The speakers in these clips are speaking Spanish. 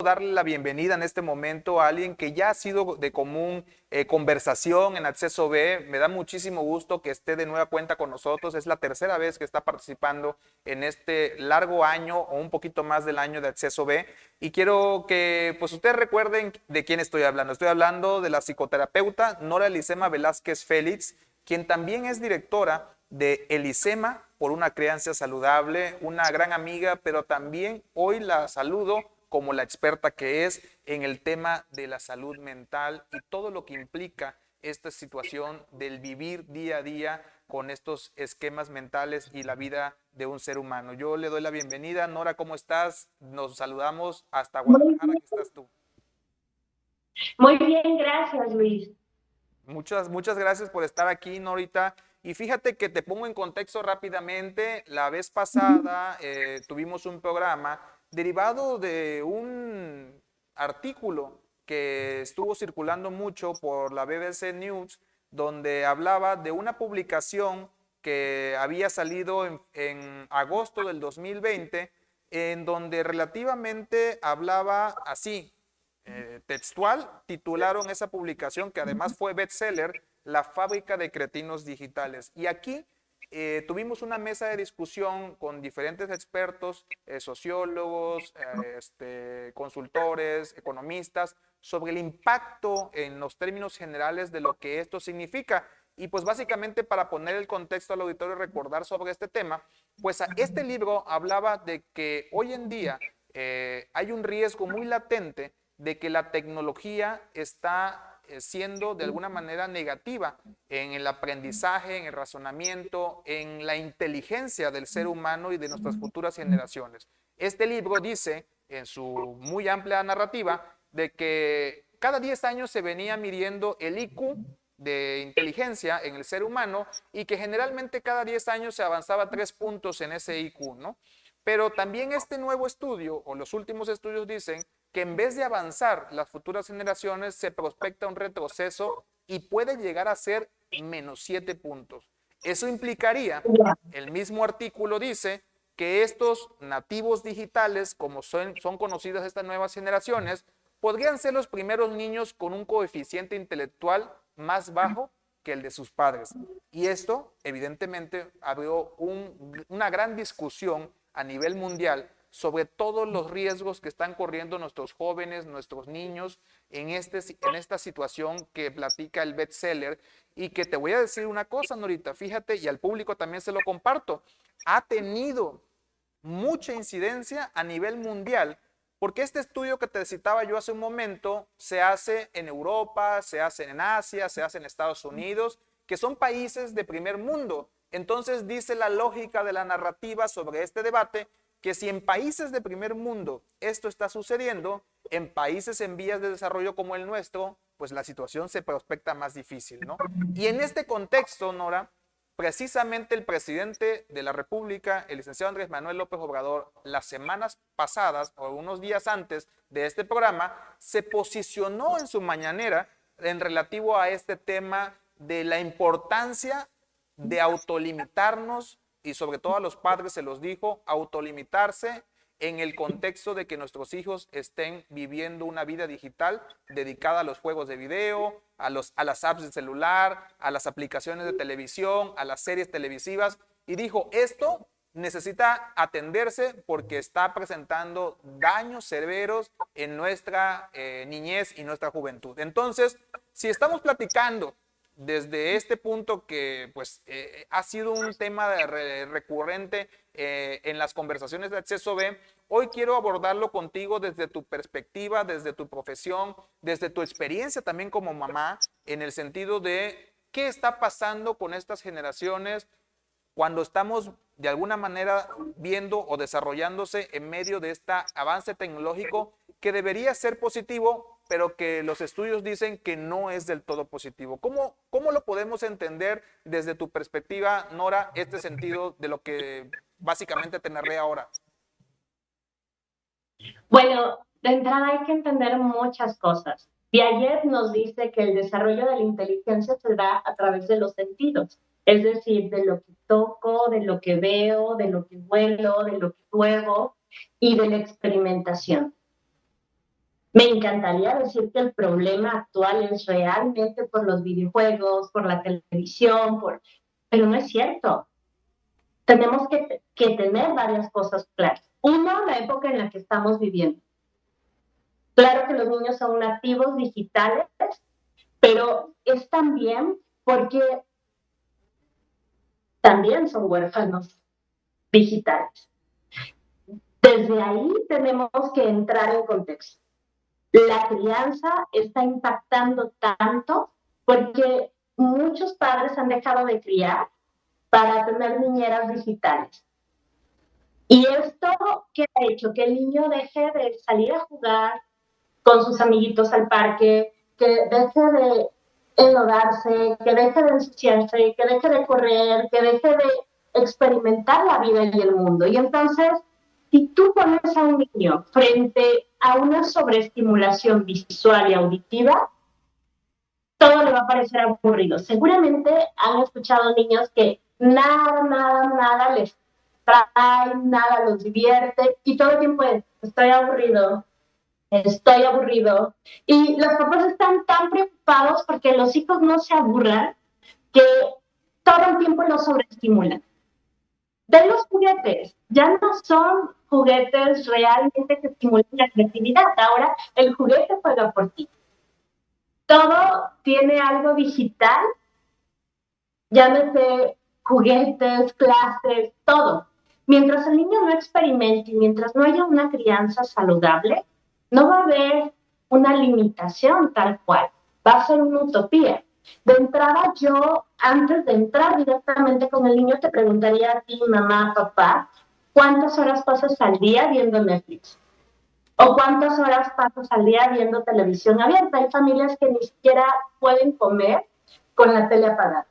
darle la bienvenida en este momento a alguien que ya ha sido de común conversación en Acceso B. Me da muchísimo gusto que esté de nueva cuenta con nosotros. Es la tercera vez que está participando en este largo año o un poquito más del año de Acceso B. Y quiero que pues ustedes recuerden de quién estoy hablando. Estoy hablando de la psicoterapeuta Nora Elizema Velázquez Félix, quien también es directora de Elizema por una crianza saludable, una gran amiga, pero también hoy la saludo como la experta que es en el tema de la salud mental y todo lo que implica esta situación del vivir día a día con estos esquemas mentales y la vida de un ser humano. Yo le doy la bienvenida. Nora, ¿cómo estás? Nos saludamos hasta Muy Guadalajara. bien, ¿Aquí estás tú? muy bien, gracias, Luis. Muchas gracias por estar aquí, Norita. Y fíjate que te pongo en contexto rápidamente. La vez pasada tuvimos un programa derivado de un artículo que estuvo circulando mucho por la BBC News, donde hablaba de una publicación que había salido en agosto del 2020, en donde relativamente hablaba así, textual, titularon esa publicación, que además fue bestseller, La fábrica de cretinos digitales. Y aquí tuvimos una mesa de discusión con diferentes expertos, sociólogos, consultores, economistas, sobre el impacto en los términos generales de lo que esto significa. Y pues básicamente, para poner el contexto al auditorio y recordar sobre este tema, pues este libro hablaba de que hoy en día hay un riesgo muy latente de que la tecnología está siendo de alguna manera negativa en el aprendizaje, en el razonamiento, en la inteligencia del ser humano y de nuestras futuras generaciones. Este libro dice, en su muy amplia narrativa, de que cada 10 años se venía midiendo el IQ de inteligencia en el ser humano y que generalmente cada 10 años se avanzaba 3 puntos en ese IQ, ¿no? Pero también este nuevo estudio, o los últimos estudios, dicen que en vez de avanzar las futuras generaciones, se prospecta un retroceso y puede llegar a ser menos 7 puntos. Eso implicaría, el mismo artículo dice, que estos nativos digitales, como son conocidas estas nuevas generaciones, podrían ser los primeros niños con un coeficiente intelectual más bajo que el de sus padres. Y esto, evidentemente, abrió una gran discusión a nivel mundial sobre todos los riesgos que están corriendo nuestros jóvenes, nuestros niños, en esta situación que platica el bestseller. Y que te voy a decir una cosa, Norita, fíjate, y al público también se lo comparto, ha tenido mucha incidencia a nivel mundial, porque este estudio que te citaba yo hace un momento se hace en Europa, se hace en Asia, se hace en Estados Unidos, que son países de primer mundo. Entonces dice la lógica de la narrativa sobre este debate, que si en países de primer mundo esto está sucediendo, en países en vías de desarrollo como el nuestro, pues la situación se prospecta más difícil, ¿no? Y en este contexto, Nora, precisamente el presidente de la República, el licenciado Andrés Manuel López Obrador, las semanas pasadas o unos días antes de este programa, se posicionó en su mañanera en relativo a este tema de la importancia de autolimitarnos, y sobre todo a los padres se los dijo, autolimitarse en el contexto de que nuestros hijos estén viviendo una vida digital dedicada a los juegos de video, a las apps de celular, a las aplicaciones de televisión, a las series televisivas. Y dijo, esto necesita atenderse porque está presentando daños severos en nuestra niñez y nuestra juventud. Entonces, si estamos platicando desde este punto que pues ha sido un tema recurrente en las conversaciones de Acceso B, hoy quiero abordarlo contigo desde tu perspectiva, desde tu profesión, desde tu experiencia también como mamá, en el sentido de qué está pasando con estas generaciones cuando estamos de alguna manera viendo o desarrollándose en medio de este avance tecnológico que debería ser positivo, pero que los estudios dicen que no es del todo positivo. ¿Cómo lo podemos entender desde tu perspectiva, Nora, este sentido de lo que básicamente te narré ahora? Bueno, de entrada hay que entender muchas cosas. Piaget nos dice que el desarrollo de la inteligencia se da a través de los sentidos, es decir, de lo que toco, de lo que veo, de lo que huelo, de lo que pruebo y de la experimentación. Me encantaría decir que el problema actual es realmente por los videojuegos, por la televisión, pero no es cierto. Tenemos que tener varias cosas claras. Uno, la época en la que estamos viviendo. Claro que los niños son nativos digitales, pero es también porque también son huérfanos digitales. Desde ahí tenemos que entrar en contexto. La crianza está impactando tanto porque muchos padres han dejado de criar para tener niñeras digitales. Y esto, ¿qué ha hecho? Que el niño deje de salir a jugar con sus amiguitos al parque, que deje de enlodarse, que deje de ensuciarse, que deje de correr, que deje de experimentar la vida y el mundo. Y entonces, si tú pones a un niño frente a una sobreestimulación visual y auditiva, todo le va a parecer aburrido. Seguramente han escuchado niños que nada les trae, nada los divierte y todo el tiempo es, estoy aburrido. Y los papás están tan preocupados porque los hijos no se aburran que todo el tiempo los sobreestimulan. De los juguetes, ya no son juguetes realmente que estimulen la creatividad. Ahora el juguete juega por ti. Todo tiene algo digital, llámese juguetes, clases, todo. Mientras el niño no experimente y mientras no haya una crianza saludable, no va a haber una limitación tal cual, va a ser una utopía. De entrada, yo, antes de entrar directamente con el niño, te preguntaría a ti, mamá, papá, ¿cuántas horas pasas al día viendo Netflix? ¿O cuántas horas pasas al día viendo televisión abierta? Hay familias que ni siquiera pueden comer con la tele apagada.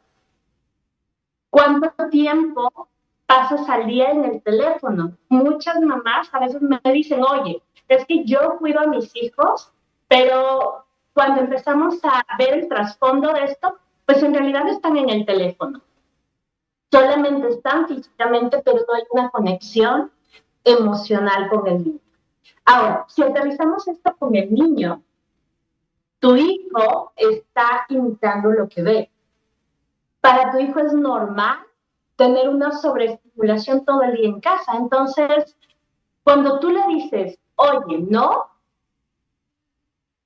¿Cuánto tiempo pasas al día en el teléfono? Muchas mamás a veces me dicen, oye, es que yo cuido a mis hijos, pero cuando empezamos a ver el trasfondo de esto, pues en realidad están en el teléfono. Solamente están físicamente, pero no hay una conexión emocional con el niño. Ahora, si aterrizamos esto con el niño, tu hijo está imitando lo que ve. Para tu hijo es normal tener una sobreestimulación todo el día en casa. Entonces, cuando tú le dices, oye, no,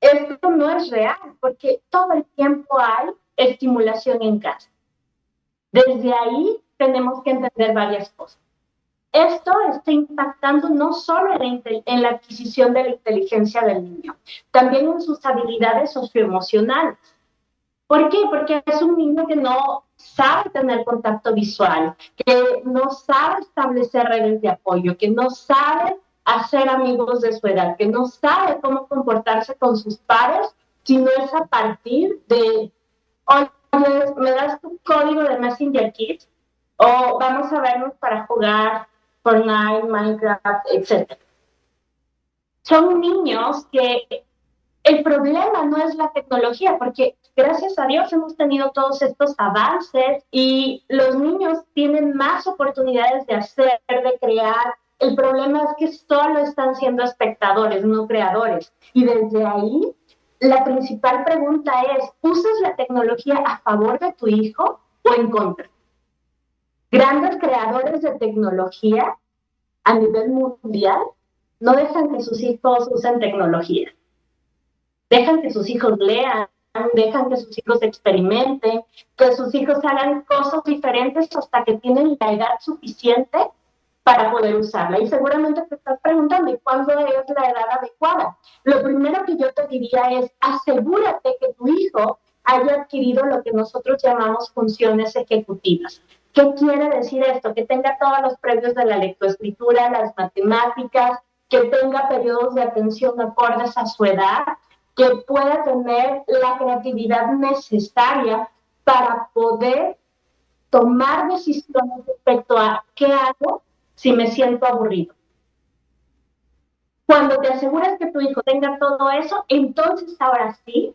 esto no es real, porque todo el tiempo hay estimulación en casa. Desde ahí tenemos que entender varias cosas. Esto está impactando no solo en la adquisición de la inteligencia del niño, también en sus habilidades socioemocionales. ¿Por qué? Porque es un niño que no sabe tener contacto visual, que no sabe establecer redes de apoyo, que no sabe hacer amigos de su edad, que no sabe cómo comportarse con sus pares, sino es a partir de, oye, ¿me das tu código de Messenger Kids? O vamos a vernos para jugar Fortnite, Minecraft, etc. Son niños que el problema no es la tecnología, porque gracias a Dios hemos tenido todos estos avances y los niños tienen más oportunidades de hacer, de crear. El problema es que solo están siendo espectadores, no creadores. Y desde ahí, la principal pregunta es, ¿usas la tecnología a favor de tu hijo o en contra? Grandes creadores de tecnología a nivel mundial no dejan que sus hijos usen tecnología. Dejan que sus hijos lean, dejan que sus hijos experimenten, que sus hijos hagan cosas diferentes hasta que tienen la edad suficiente para poder usarla. Y seguramente te estás preguntando, ¿cuándo es la edad adecuada? Lo primero que yo te diría es, asegúrate que tu hijo haya adquirido lo que nosotros llamamos funciones ejecutivas. ¿Qué quiere decir esto? Que tenga todos los previos de la lectoescritura, las matemáticas, que tenga periodos de atención acordes a su edad, que pueda tener la creatividad necesaria para poder tomar decisiones respecto a qué hago si me siento aburrido. Cuando te aseguras que tu hijo tenga todo eso, entonces ahora sí,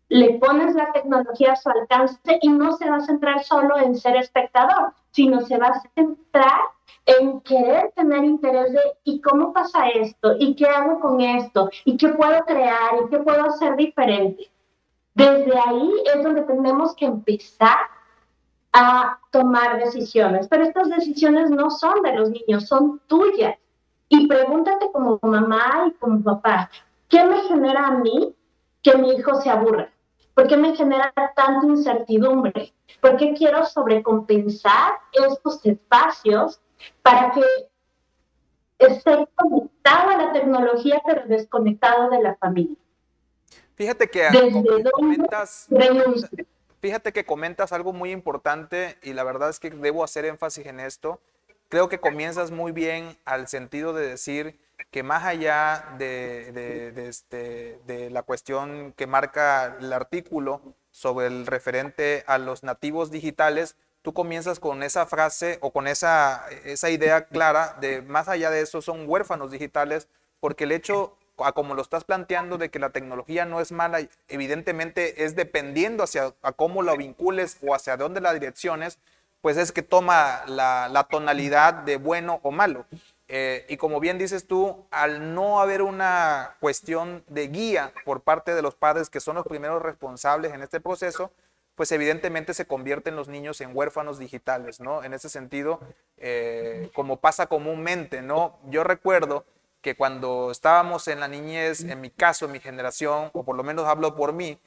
le pones la tecnología a su alcance y no se va a centrar solo en ser espectador, sino se va a centrar en querer tener interés de ¿y cómo pasa esto? ¿Y qué hago con esto? ¿Y qué puedo crear? ¿Y qué puedo hacer diferente? Desde ahí es donde tenemos que empezar a tomar decisiones, pero estas decisiones no son de los niños, son tuyas. Y pregúntate como mamá y como papá, ¿qué me genera a mí que mi hijo se aburra? ¿Por qué me genera tanta incertidumbre? ¿Por qué quiero sobrecompensar estos espacios para que esté conectado a la tecnología pero desconectado de la familia? Fíjate que ¿Desde dónde renuncio? fíjate que comentas algo muy importante y la verdad es que debo hacer énfasis en esto. Creo que comienzas muy bien al sentido de decir que más allá de la cuestión que marca el artículo sobre el referente a los nativos digitales, tú comienzas con esa frase o con esa idea clara de más allá de eso son huérfanos digitales, porque el hecho, a como lo estás planteando, de que la tecnología no es mala, evidentemente es dependiendo hacia a cómo la vincules o hacia dónde la direcciones, pues es que toma la tonalidad de bueno o malo. Y como bien dices tú, al no haber una cuestión de guía por parte de los padres, que son los primeros responsables en este proceso, pues evidentemente se convierten los niños en huérfanos digitales, ¿no? En ese sentido, como pasa comúnmente, ¿no? Yo recuerdo que cuando estábamos en la niñez, en mi caso, en mi generación, o por lo menos hablo por mí,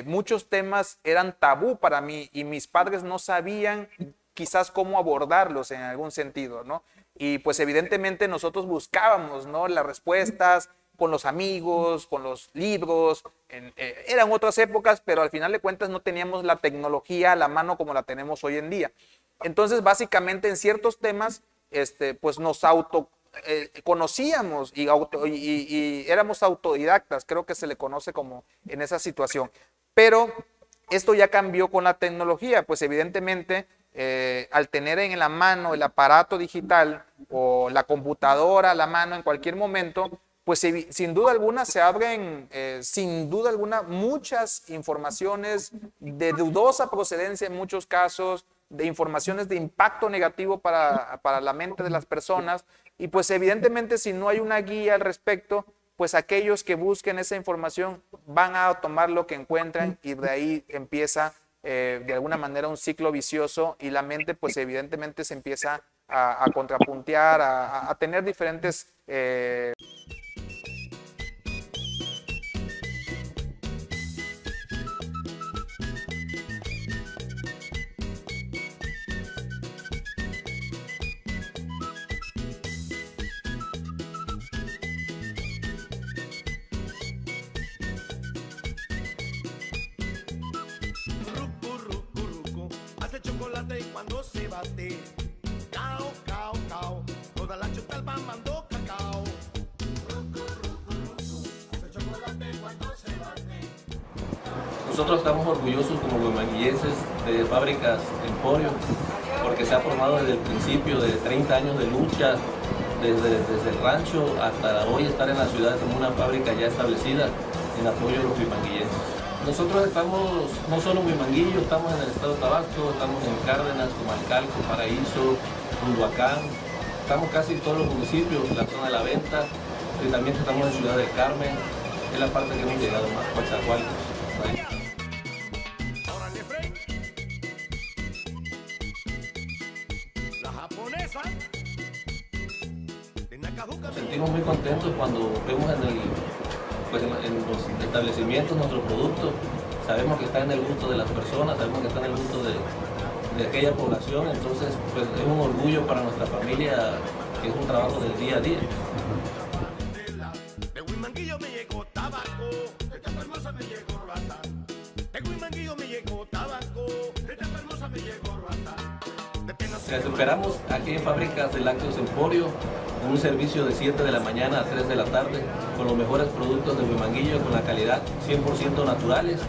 muchos temas eran tabú para mí y mis padres no sabían quizás cómo abordarlos en algún sentido, ¿no? Y pues evidentemente nosotros buscábamos, ¿no?, las respuestas con los amigos, con los libros, eran otras épocas, pero al final de cuentas no teníamos la tecnología a la mano como la tenemos hoy en día. Entonces, básicamente en ciertos temas, pues nos conocíamos y éramos autodidactas, creo que se le conoce como en esa situación. Pero esto ya cambió con la tecnología, pues evidentemente al tener en la mano el aparato digital o la computadora a la mano en cualquier momento, pues sin duda alguna se abren, sin duda alguna, muchas informaciones de dudosa procedencia en muchos casos, de informaciones de impacto negativo para la mente de las personas, y pues evidentemente si no hay una guía al respecto, pues aquellos que busquen esa información van a tomar lo que encuentran y de ahí empieza de alguna manera un ciclo vicioso y la mente pues evidentemente se empieza a contrapuntear, a tener diferentes... Hace chocolate cuando se bate. Cao, cao, cao. Toda la chotalpa mandó cacao. Hace chocolate cuando se bate. Nosotros estamos orgullosos como huimanguillenses de Fábricas Emporio, porque se ha formado desde el principio de 30 años de lucha, desde el rancho hasta hoy estar en la ciudad como una fábrica ya establecida en apoyo a los huimanguillenses. Nosotros estamos no solo en Huimanguillo, estamos en el estado de Tabasco, estamos en Cárdenas, Comalcalco, Paraíso, Culhuacán, estamos casi en todos los municipios, la zona de la venta, y también estamos en Ciudad del Carmen, es la parte que hemos llegado más, Coatzacoalcos. Órale, Frey. La japonesa de Nakajuca. Nos sentimos muy contentos cuando vemos en los establecimientos nuestros productos. Sabemos que está en el gusto de las personas, sabemos que está en el gusto de aquella población, entonces pues, es un orgullo para nuestra familia, que es un trabajo del día a día. De Huimanguillo me llegó tabaco, de esta hermosa me llegó rata. De Huimanguillo me llegó tabaco, de esta hermosa me llegó rata. Les esperamos aquí en Fábricas de Lácteos Emporio, en un servicio de 7 de la mañana a 3 de la tarde, con los mejores productos de Huimanguillo, con la calidad 100% naturales.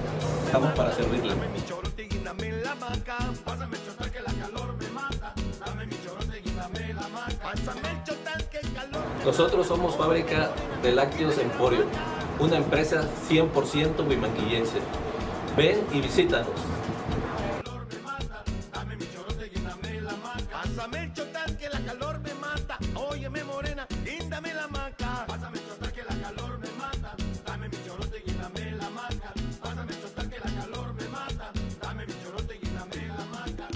Estamos para servirles. Dame mi chorote y guíndame la maca, pásame el chotal que la calor me mata. Dame mi chorote y guíndame la maca, pásame el chotal que el calor. Nosotros somos Fábrica de Lácteos Emporio, una empresa 100% huimanguillense. Ven y visítanos. Dame mi chorote y guíndame la maca. Pásame el chotal que la calor me mata. Óyeme morena, guíndame la maca. Pásame el chotal que la calor me mata. Dame mi chorote, guíndame la maca. Pásame el chotal que la calor me mata. Dame mi chorote, guíndame la maca.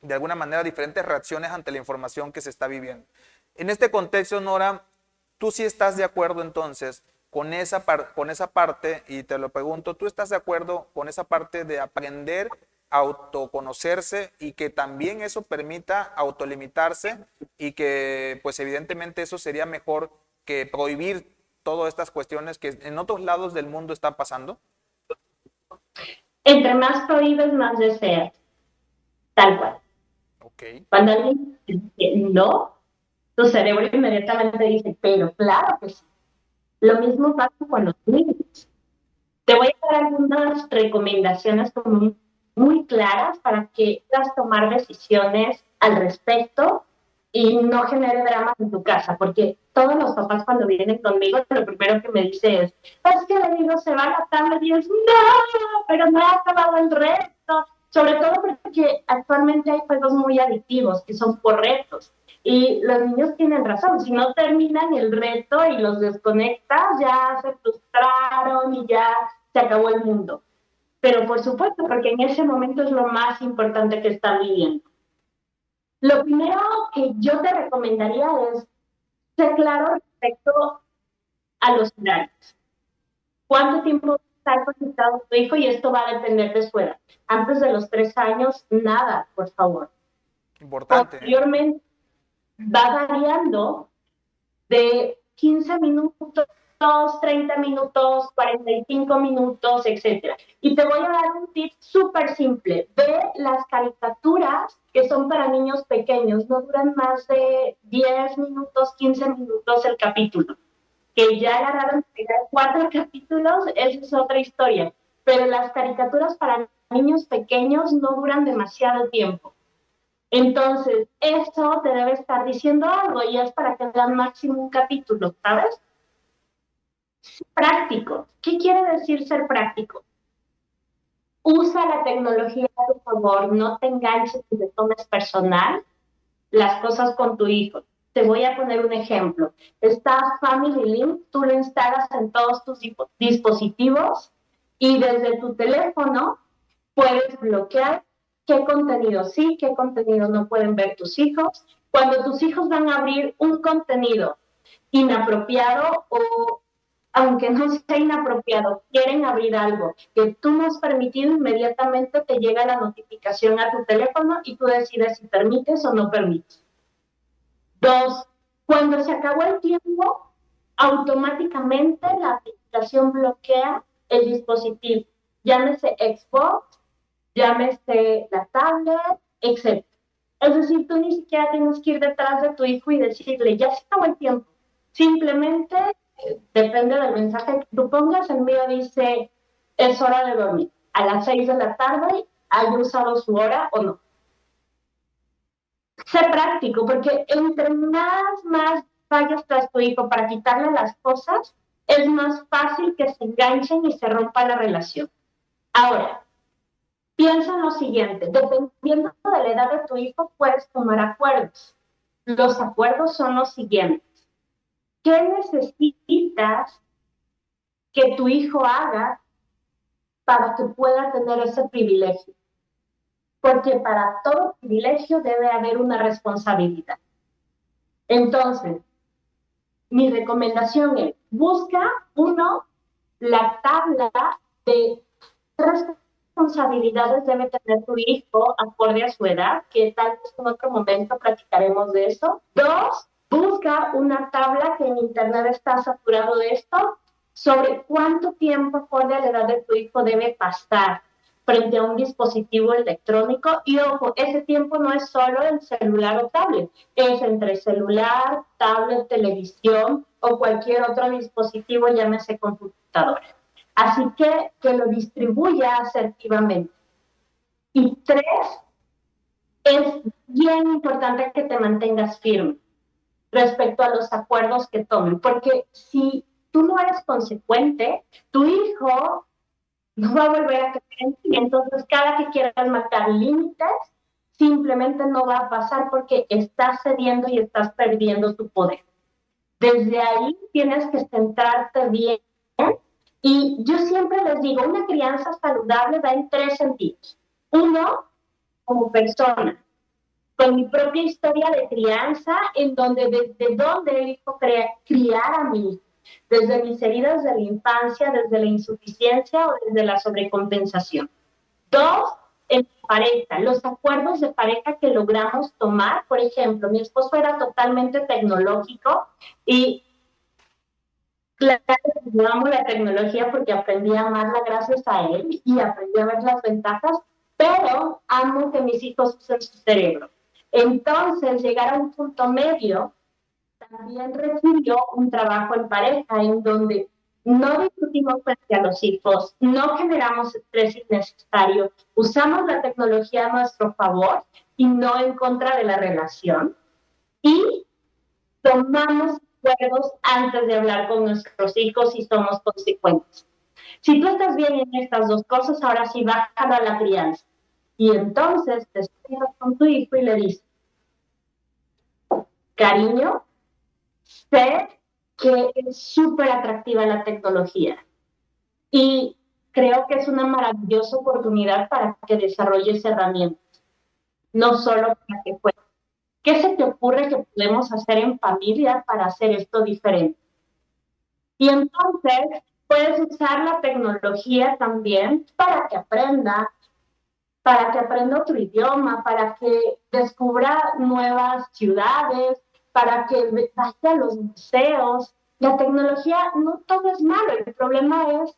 De alguna manera diferentes reacciones ante la información que se está viviendo. En este contexto, Nora, ¿tú sí estás de acuerdo entonces con esa parte? Y te lo pregunto, ¿tú estás de acuerdo con esa parte de aprender a autoconocerse y que también eso permita autolimitarse y que pues evidentemente eso sería mejor que prohibir todas estas cuestiones que en otros lados del mundo están pasando? Entre más prohíbes, más deseas. Tal cual. Okay. Cuando alguien dice no, tu cerebro inmediatamente dice, pero claro que sí. Lo mismo pasa con los niños. Te voy a dar algunas recomendaciones como muy claras para que puedas tomar decisiones al respecto y no genere dramas en tu casa, porque todos los papás cuando vienen conmigo, lo primero que me dice es que le digo, se va a la tablet y es, no, pero no he acabado el reto. Sobre todo porque actualmente hay juegos muy adictivos que son por retos. Y los niños tienen razón, si no terminan el reto y los desconectas, ya se frustraron y ya se acabó el mundo. Pero por supuesto, porque en ese momento es lo más importante que están viviendo. Lo primero que yo te recomendaría es ser claro respecto a los horarios. ¿Cuánto tiempo está conectado tu hijo? Y esto va a depender de su edad. Antes de los 3 años, nada, por favor. Importante. Posteriormente, va variando de 15 minutos, 30 minutos, 45 minutos, etc. Y te voy a dar un tip súper simple. Ve las caricaturas que son para niños pequeños. No duran más de 10 minutos, 15 minutos el capítulo. Que ya agarraron 4 capítulos, esa es otra historia. Pero las caricaturas para niños pequeños no duran demasiado tiempo. Entonces, eso te debe estar diciendo algo y es para que vean máximo un capítulo, ¿sabes? Práctico. ¿Qué quiere decir ser práctico? Usa la tecnología a tu favor, no te enganches y te tomes personal las cosas con tu hijo. Te voy a poner un ejemplo. Está Family Link, tú lo instalas en todos tus dispositivos y desde tu teléfono puedes bloquear qué contenido sí, qué contenido no pueden ver tus hijos. Cuando tus hijos van a abrir un contenido inapropiado o aunque no sea inapropiado, quieren abrir algo que tú no has permitido, inmediatamente te llega la notificación a tu teléfono y tú decides si permites o no permites. 2, cuando se acabó el tiempo, automáticamente la aplicación bloquea el dispositivo, llámese Xbox, llámese la tablet, etc. Es decir, tú ni siquiera tienes que ir detrás de tu hijo y decirle, ya se acabó el tiempo. Simplemente depende del mensaje que tú pongas. El mío dice, es hora de dormir. A las 6 de la tarde, haya usado su hora o no. Sé práctico, porque entre más vayas tras tu hijo para quitarle las cosas, es más fácil que se enganchen y se rompa la relación. Ahora, piensa en lo siguiente, dependiendo de la edad de tu hijo, puedes tomar acuerdos. Los acuerdos son los siguientes. ¿Qué necesitas que tu hijo haga para que pueda tener ese privilegio. Porque para todo privilegio debe haber una responsabilidad. Entonces, mi recomendación es, busca, uno, la tabla de responsabilidades debe tener tu hijo acorde a su edad, que tal vez en otro momento platicaremos de eso. Dos, busca una tabla que en internet está saturado de esto, sobre cuánto tiempo acorde a la edad de tu hijo debe pasar frente a un dispositivo electrónico. Y ojo, ese tiempo no es solo en celular o tablet, es entre celular, tablet, televisión o cualquier otro dispositivo, llámese computadora. Así que lo distribuya asertivamente. Y tres, es bien importante que te mantengas firme respecto a los acuerdos que tomen, porque si tú no eres consecuente, tu hijo no va a volver a creer en ti. Entonces, cada que quieras marcar límites, simplemente no va a pasar porque estás cediendo y estás perdiendo tu poder. Desde ahí tienes que centrarte bien. Y yo siempre les digo, una crianza saludable va en tres sentidos. Uno, como persona, con mi propia historia de crianza, en donde desde donde elijo criar a mi hijo, desde mis heridas de la infancia, desde la insuficiencia o desde la sobrecompensación. Dos, en pareja, los acuerdos de pareja que logramos tomar. Por ejemplo, mi esposo era totalmente tecnológico y claro, yo amo la tecnología porque aprendí a amarla gracias a él y aprendí a ver las ventajas, pero amo que mis hijos usen su cerebro. Entonces, llegar a un punto medio también requirió un trabajo en pareja en donde no discutimos frente a los hijos, no generamos estrés innecesario, usamos la tecnología a nuestro favor y no en contra de la relación. Y tomamos acuerdos antes de hablar con nuestros hijos y somos consecuentes. Si tú estás bien en estas dos cosas, ahora sí bájalo a la crianza. Y entonces te sientas con tu hijo y le dices, cariño, sé que es súper atractiva la tecnología y creo que es una maravillosa oportunidad para que desarrolles herramientas, no solo para que juegues. ¿Qué se te ocurre que podemos hacer en familia para hacer esto diferente? Y entonces puedes usar la tecnología también para que aprenda otro idioma, para que descubra nuevas ciudades, para que vaya a los museos. La tecnología no todo es malo, el problema es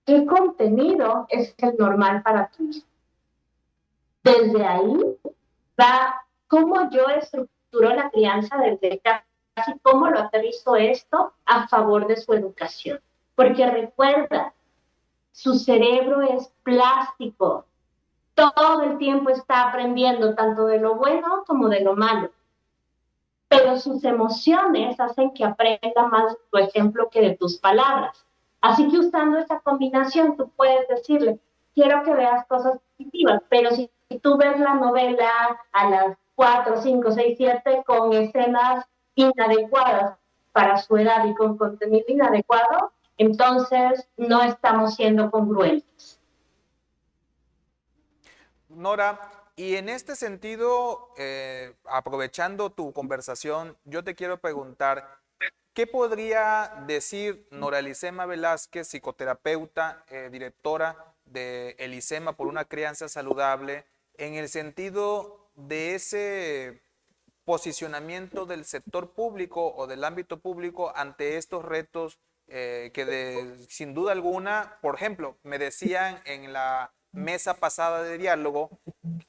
qué contenido es el normal para tu hijo. Desde ahí va cómo yo estructuro la crianza desde casi cómo lo aterrizo esto a favor de su educación. Porque recuerda, su cerebro es plástico. Todo el tiempo está aprendiendo tanto de lo bueno como de lo malo. Pero sus emociones hacen que aprenda más de tu ejemplo que de tus palabras. Así que usando esa combinación, tú puedes decirle, quiero que veas cosas positivas, pero si tú ves la novela a las 4, 5, 6, 7 con escenas inadecuadas para su edad y con contenido inadecuado, entonces no estamos siendo congruentes. Nora, y en este sentido, aprovechando tu conversación, yo te quiero preguntar, ¿qué podría decir Nora Elisema Velázquez, psicoterapeuta, directora de Elisema por una crianza saludable, en el sentido de ese posicionamiento del sector público o del ámbito público ante estos retos sin duda alguna, por ejemplo, me decían en la mesa pasada de diálogo,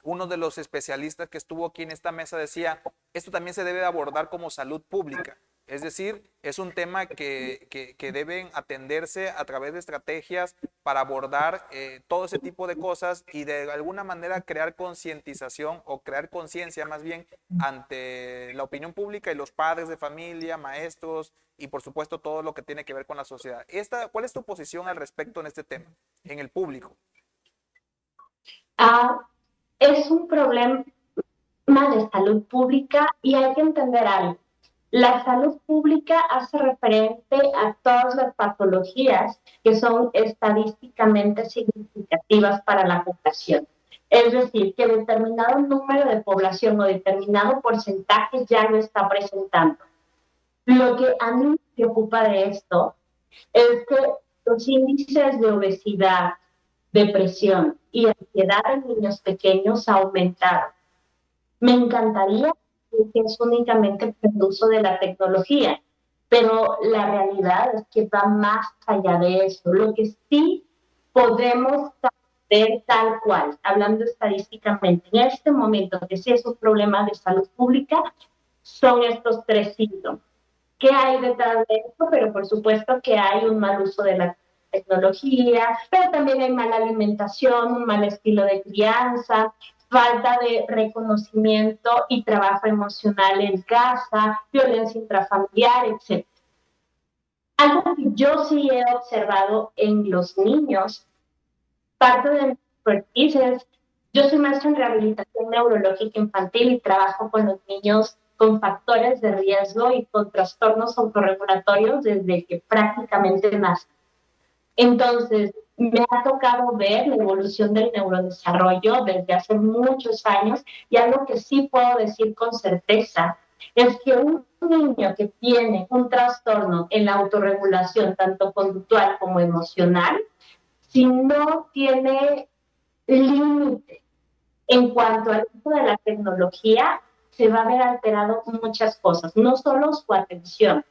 uno de los especialistas que estuvo aquí en esta mesa decía, esto también se debe abordar como salud pública. Es decir, es un tema que deben atenderse a través de estrategias para abordar todo ese tipo de cosas y de alguna manera crear concientización o crear conciencia más bien ante la opinión pública y los padres de familia, maestros y por supuesto todo lo que tiene que ver con la sociedad. ¿Cuál es tu posición al respecto en este tema, en el público? Es un problema de salud pública y hay que entender algo. La salud pública hace referente a todas las patologías que son estadísticamente significativas para la población. Es decir, que determinado número de población o determinado porcentaje ya lo está presentando. Lo que a mí me preocupa de esto es que los índices de obesidad, depresión y ansiedad en niños pequeños aumentaron. Me encantaría que es únicamente por el uso de la tecnología, pero la realidad es que va más allá de eso. Lo que sí podemos saber tal cual, hablando estadísticamente, en este momento que sí es un problema de salud pública, son estos 3 síntomas. ¿Qué hay detrás de esto? Pero por supuesto que hay un mal uso de la tecnología, pero también hay mala alimentación, un mal estilo de crianza, falta de reconocimiento y trabajo emocional en casa, violencia intrafamiliar, etc. Algo que yo sí he observado en los niños, parte de mi expertise es, yo soy maestra en rehabilitación neurológica infantil y trabajo con los niños con factores de riesgo y con trastornos autorregulatorios desde que prácticamente nacen. Entonces, me ha tocado ver la evolución del neurodesarrollo desde hace muchos años y algo que sí puedo decir con certeza es que un niño que tiene un trastorno en la autorregulación, tanto conductual como emocional, si no tiene límite en cuanto al uso de la tecnología, se va a ver alterado muchas cosas, no solo su atención,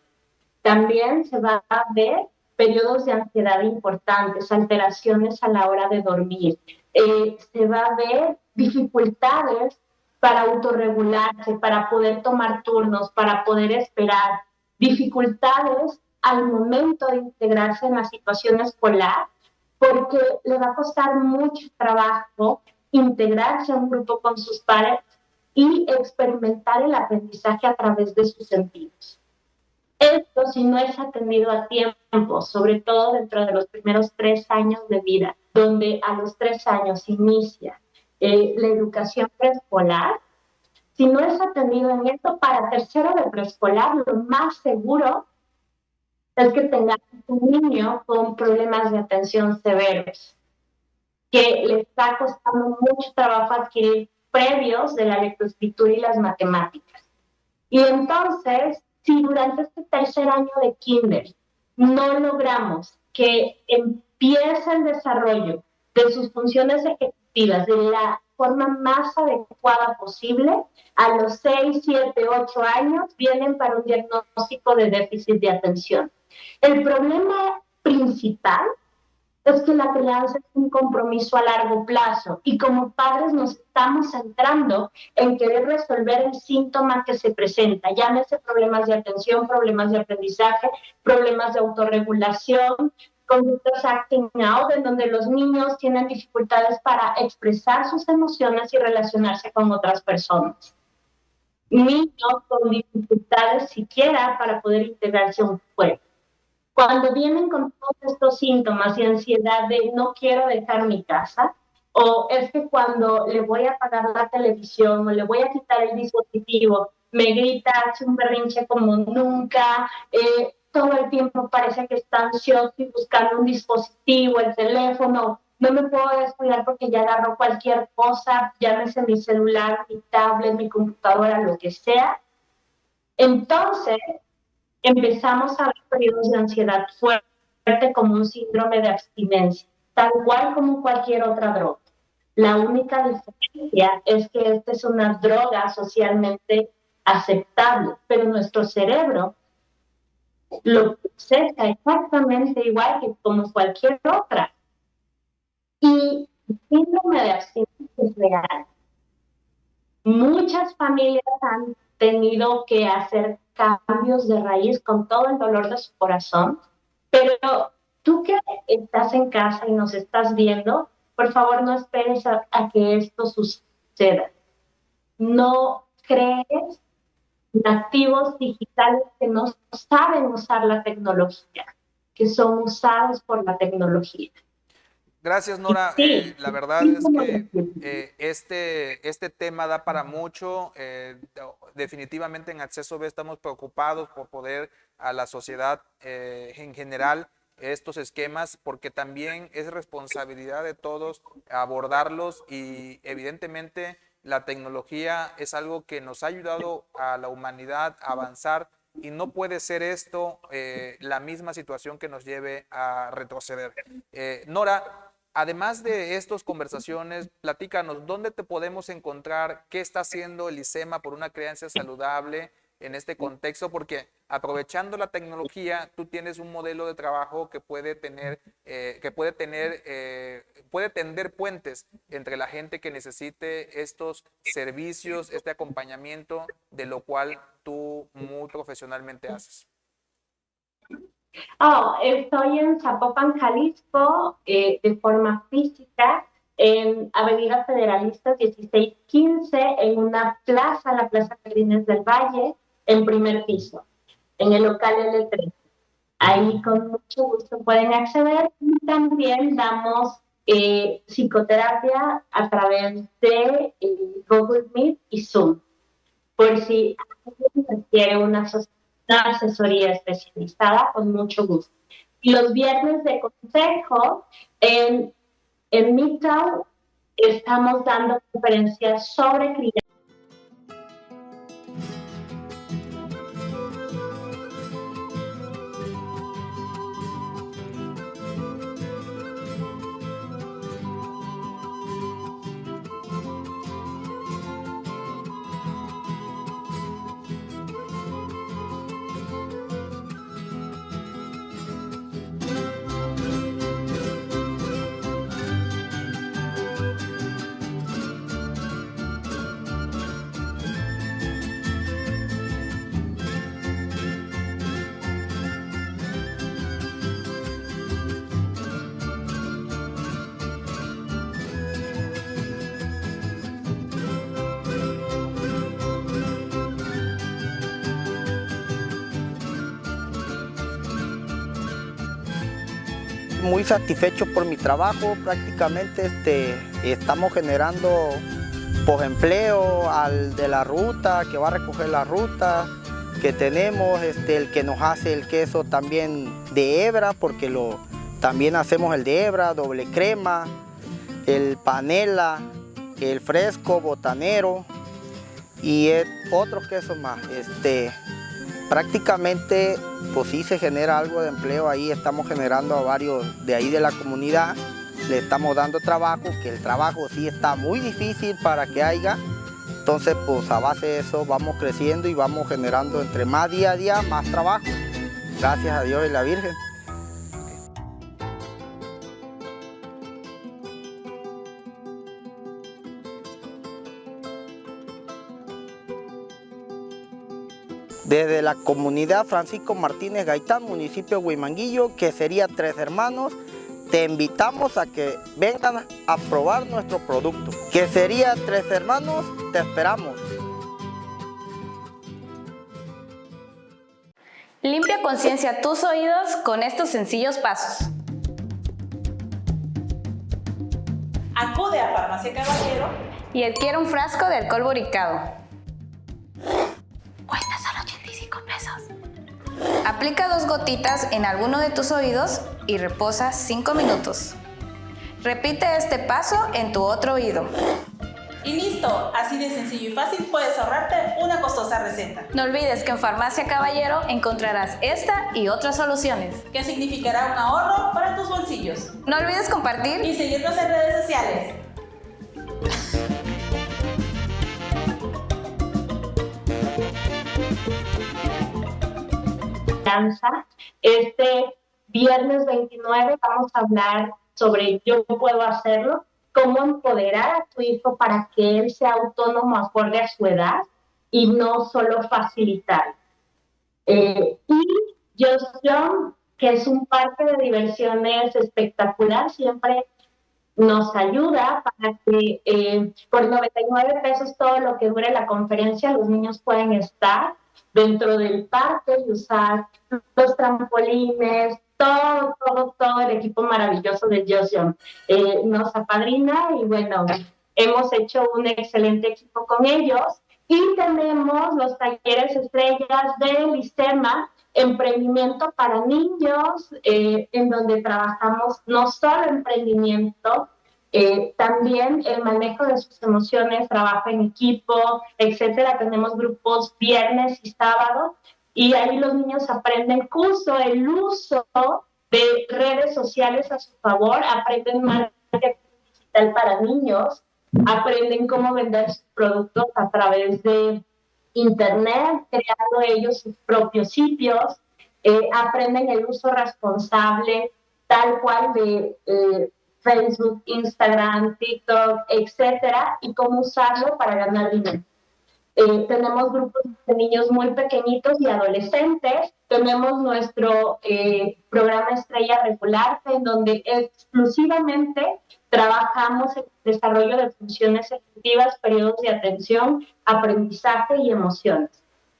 también se va a ver periodos de ansiedad importantes, alteraciones a la hora de dormir, se va a ver dificultades para autorregularse, para poder tomar turnos, para poder esperar, dificultades al momento de integrarse en la situación escolar, porque le va a costar mucho trabajo integrarse a un grupo con sus pares y experimentar el aprendizaje a través de sus sentidos. Esto, si no es atendido a tiempo, sobre todo dentro de los primeros 3 años de vida, donde a los 3 años inicia la educación preescolar, si no es atendido en esto, para tercero de preescolar, lo más seguro es que tengamos un niño con problemas de atención severos, que le está costando mucho trabajo adquirir previos de la lectoescritura y las matemáticas. Y entonces, si durante este tercer año de kinder no logramos que empiece el desarrollo de sus funciones ejecutivas de la forma más adecuada posible, a los 6, 7, 8 años vienen para un diagnóstico de déficit de atención. El problema principal es que la crianza es un compromiso a largo plazo y como padres nos estamos centrando en querer resolver el síntoma que se presenta, llámese problemas de atención, problemas de aprendizaje, problemas de autorregulación, conductas acting out, en donde los niños tienen dificultades para expresar sus emociones y relacionarse con otras personas. Niños con dificultades siquiera para poder integrarse a un juego. Cuando vienen con todos estos síntomas y ansiedad de no quiero dejar mi casa, o es que cuando le voy a apagar la televisión o le voy a quitar el dispositivo, me grita, hace un berrinche como nunca, todo el tiempo parece que está ansioso y buscando un dispositivo, el teléfono, no me puedo descuidar porque ya agarro cualquier cosa, llámese mi celular, mi tablet, mi computadora, lo que sea. Entonces, empezamos a ver periodos de ansiedad fuerte como un síndrome de abstinencia, tal cual como cualquier otra droga. La única diferencia es que esta es una droga socialmente aceptable, pero nuestro cerebro lo procesa exactamente igual que como cualquier otra. Y el síndrome de abstinencia es real. Muchas familias han tenido que hacer cambios de raíz con todo el dolor de su corazón, pero tú que estás en casa y nos estás viendo, por favor no esperes a que esto suceda. No crees nativos digitales que no saben usar la tecnología, que son usados por la tecnología. Gracias, Nora. Sí, La verdad sí, es como que decir. este tema da para mucho. Definitivamente en Acceso B estamos preocupados por poder a la sociedad en general estos esquemas, porque también es responsabilidad de todos abordarlos y evidentemente la tecnología es algo que nos ha ayudado a la humanidad a avanzar y no puede ser esto la misma situación que nos lleve a retroceder. Nora, además de estas conversaciones, platícanos, ¿dónde te podemos encontrar? ¿Qué está haciendo el ICEMA por una crianza saludable en este contexto? Porque aprovechando la tecnología, tú tienes un modelo de trabajo que puede tender puentes entre la gente que necesite estos servicios, este acompañamiento, de lo cual tú muy profesionalmente haces. Estoy en Zapopan, Jalisco, de forma física, en Avenida Federalistas 1615, en una plaza, la Plaza Jardines del Valle, en primer piso, en el local L3. Ahí con mucho gusto pueden acceder y también damos psicoterapia a través de Google Meet y Zoom. Por si alguien requiere una asesoría especializada, con mucho gusto. Y los viernes de consejo, en Midtown, estamos dando conferencias sobre crianza. Muy satisfecho por mi trabajo, prácticamente estamos generando empleo al de la ruta, que va a recoger la ruta, que tenemos el que nos hace el queso también de hebra, porque también hacemos el de hebra, doble crema, el panela, el fresco, botanero y otros quesos más. Prácticamente pues sí se genera algo de empleo ahí, estamos generando a varios de ahí de la comunidad, le estamos dando trabajo, que el trabajo sí está muy difícil para que haya, entonces pues a base de eso vamos creciendo y vamos generando entre más día a día más trabajo, gracias a Dios y la Virgen. Desde la comunidad Francisco Martínez Gaitán, municipio de Huimanguillo, que sería Tres Hermanos, te invitamos a que vengan a probar nuestro producto. Que sería Tres Hermanos, te esperamos. Limpia conciencia tus oídos con estos sencillos pasos. Acude a Farmacia Caballero Y adquiere un frasco de alcohol boricado. Cuesta solo 85 pesos. Aplica 2 gotitas en alguno de tus oídos y reposa 5 minutos. Repite este paso en tu otro oído. y listo. Así de sencillo y fácil puedes ahorrarte una costosa receta. No olvides que en Farmacia Caballero encontrarás esta y otras soluciones, que significará un ahorro para tus bolsillos. No olvides compartir Y seguirnos en redes sociales. Este viernes 29 vamos a hablar sobre Yo Puedo Hacerlo, cómo empoderar a tu hijo para que él sea autónomo acorde a su edad y no solo facilitar. Y Just Jump, que es un parque de diversiones espectacular, siempre nos ayuda para que por 99 pesos todo lo que dure la conferencia, los niños pueden estar dentro del parque y usar los trampolines, todo el equipo maravilloso de Just Jump nos apadrina y bueno, hemos hecho un excelente equipo con ellos y tenemos los talleres estrellas del ISEMA, emprendimiento para niños, en donde trabajamos no solo emprendimiento, también el manejo de sus emociones, trabajo en equipo, etcétera. Tenemos grupos viernes y sábado y ahí los niños aprenden justo el uso de redes sociales a su favor, aprenden marketing digital para niños, aprenden cómo vender sus productos a través de internet, creando ellos sus propios sitios, aprenden el uso responsable tal cual de Facebook, Instagram, TikTok, etcétera, y cómo usarlo para ganar dinero. Tenemos grupos de niños muy pequeñitos y adolescentes. Tenemos nuestro programa Estrella Regular, en donde exclusivamente trabajamos el desarrollo de funciones ejecutivas, periodos de atención, aprendizaje y emociones.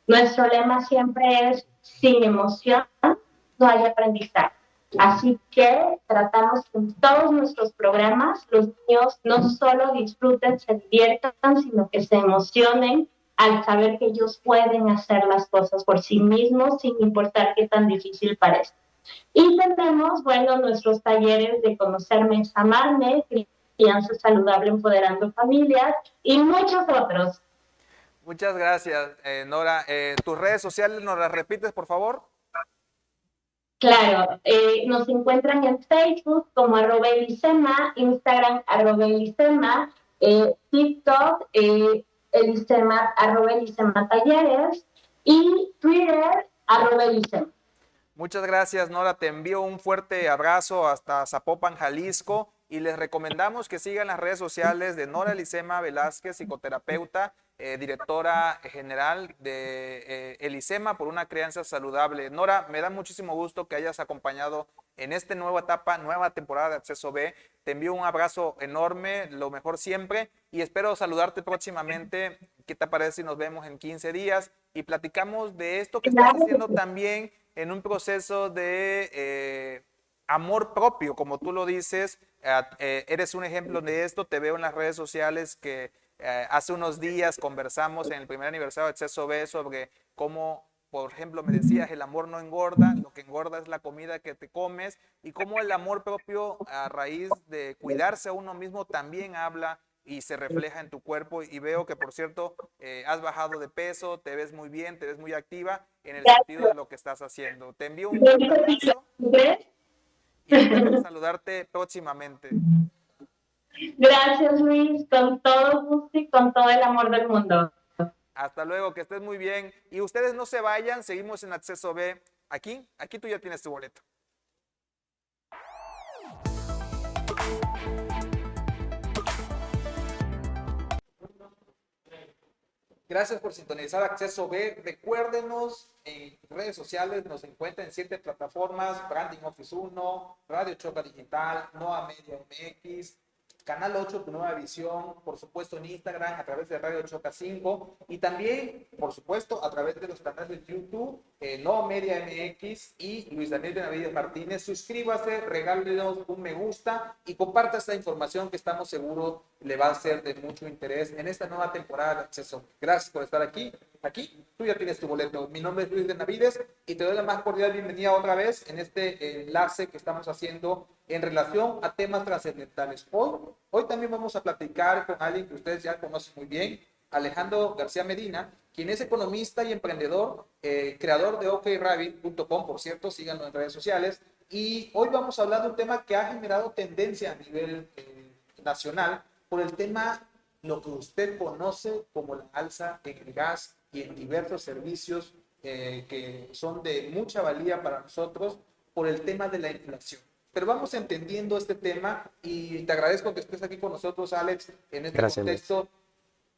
Nuestro lema siempre es: sin emoción no hay aprendizaje. Así que tratamos que en todos nuestros programas los niños no solo disfruten, se diviertan, sino que se emocionen al saber que ellos pueden hacer las cosas por sí mismos sin importar qué tan difícil parezca. Y tenemos, bueno, nuestros talleres de Conocerme es Amarme, Crianza Saludable Empoderando Familias y muchos otros. Muchas gracias, Nora. ¿Tus redes sociales nos las repites, por favor? Claro, nos encuentran en Facebook como @elisema, Instagram @elisema, TikTok elisema, @elisema talleres y Twitter @elisema. Muchas gracias, Nora. Te envío un fuerte abrazo hasta Zapopan, Jalisco, y les recomendamos que sigan las redes sociales de Nora Elisema Velázquez, psicoterapeuta, directora general de Elisema por una crianza saludable. Nora, me da muchísimo gusto que hayas acompañado en esta nueva etapa, nueva temporada de Acceso B. Te envío un abrazo enorme, lo mejor siempre, y espero saludarte próximamente. ¿Qué te parece si nos vemos en 15 días y platicamos de esto que estás haciendo también en un proceso de amor propio, como tú lo dices? Eres un ejemplo de esto. Te veo en las redes sociales que hace unos días conversamos en el primer aniversario de Acceso B sobre cómo, por ejemplo, me decías, el amor no engorda, lo que engorda es la comida que te comes, y cómo el amor propio, a raíz de cuidarse a uno mismo, también habla y se refleja en tu cuerpo. Y veo que, por cierto, has bajado de peso, te ves muy bien, te ves muy activa en el sentido de lo que estás haciendo. Te envío un fuerte abrazo y espero saludarte próximamente. Gracias, Luis, con todo gusto y con todo el amor del mundo. Hasta luego, que estés muy bien. Y ustedes no se vayan, seguimos en Acceso B. Aquí tú ya tienes tu boleto. Gracias por sintonizar Acceso B. Recuérdenos, en redes sociales nos encuentran en 7 plataformas: Branding Office 1, Radio Choca Digital, Noa Media MX, Canal 8, Tu Nueva Visión, por supuesto en Instagram a través de Radio Choca 5, y también, por supuesto, a través de los canales de YouTube, Noa Media MX y Luis Daniel Benavides Martínez. Suscríbase, regálenos un me gusta y comparta esta información que estamos seguros le va a ser de mucho interés en esta nueva temporada de Acceso. Gracias por estar aquí. Aquí tú ya tienes tu boleto. Mi nombre es Luis Benavides y te doy la más cordial bienvenida otra vez en este enlace que estamos haciendo en relación a temas trascendentales. Hoy también vamos a platicar con alguien que ustedes ya conocen muy bien, Alejandro García Medina, quien es economista y emprendedor, creador de OkRabbit.com, por cierto, síganlo en redes sociales. Y hoy vamos a hablar de un tema que ha generado tendencia a nivel nacional por el tema, lo que usted conoce como la alza en el gas y en diversos servicios que son de mucha valía para nosotros, por el tema de la inflación. Pero vamos entendiendo este tema y te agradezco que estés aquí con nosotros, Alex, en este contexto. Luis.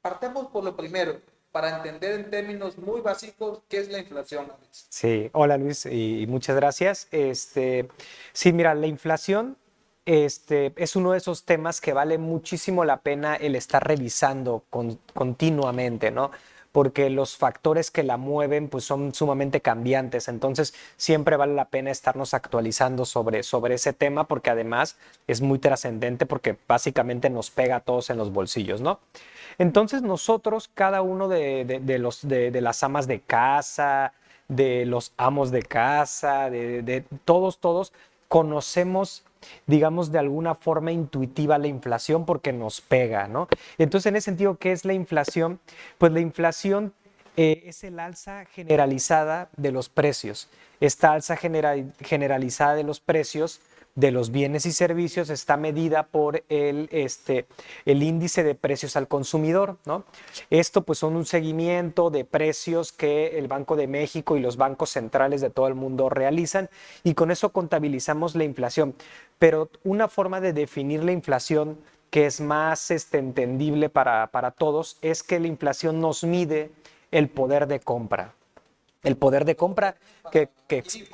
Partamos por lo primero, para entender en términos muy básicos qué es la inflación, Alex. Sí, hola Luis y muchas gracias. Sí, mira, la inflación es uno de esos temas que vale muchísimo la pena el estar revisando continuamente, ¿no? porque los factores que la mueven pues son sumamente cambiantes. Entonces siempre vale la pena estarnos actualizando sobre ese tema, porque además es muy trascendente, porque básicamente nos pega a todos en los bolsillos, ¿no? Entonces nosotros, cada uno de las amas de casa, de los amos de casa, de todos conocemos, digamos, de alguna forma intuitiva la inflación, porque nos pega, ¿no? Entonces, en ese sentido, ¿qué es la inflación? Pues la inflación es el alza generalizada de los precios. Esta alza generalizada de los precios de los bienes y servicios está medida por el índice de precios al consumidor, ¿no? Esto pues son un seguimiento de precios que el Banco de México y los bancos centrales de todo el mundo realizan, y con eso contabilizamos la inflación. Pero una forma de definir la inflación que es más entendible para todos es que la inflación nos mide el poder de compra. El poder de compra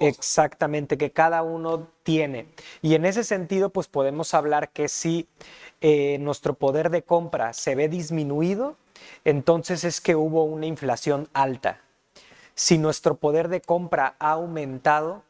exactamente, que cada uno tiene. Y en ese sentido, pues podemos hablar que si nuestro poder de compra se ve disminuido, entonces es que hubo una inflación alta. Si nuestro poder de compra ha aumentado,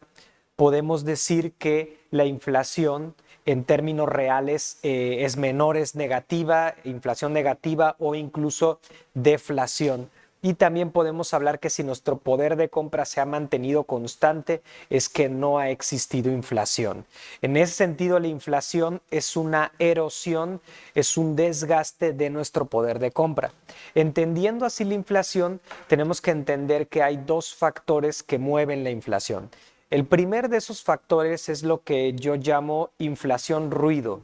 podemos decir que la inflación en términos reales es menor, es negativa, inflación negativa o incluso deflación. Y también podemos hablar que si nuestro poder de compra se ha mantenido constante, es que no ha existido inflación. En ese sentido, la inflación es una erosión, es un desgaste de nuestro poder de compra. Entendiendo así la inflación, tenemos que entender que hay dos factores que mueven la inflación. El primer de esos factores es lo que yo llamo inflación ruido,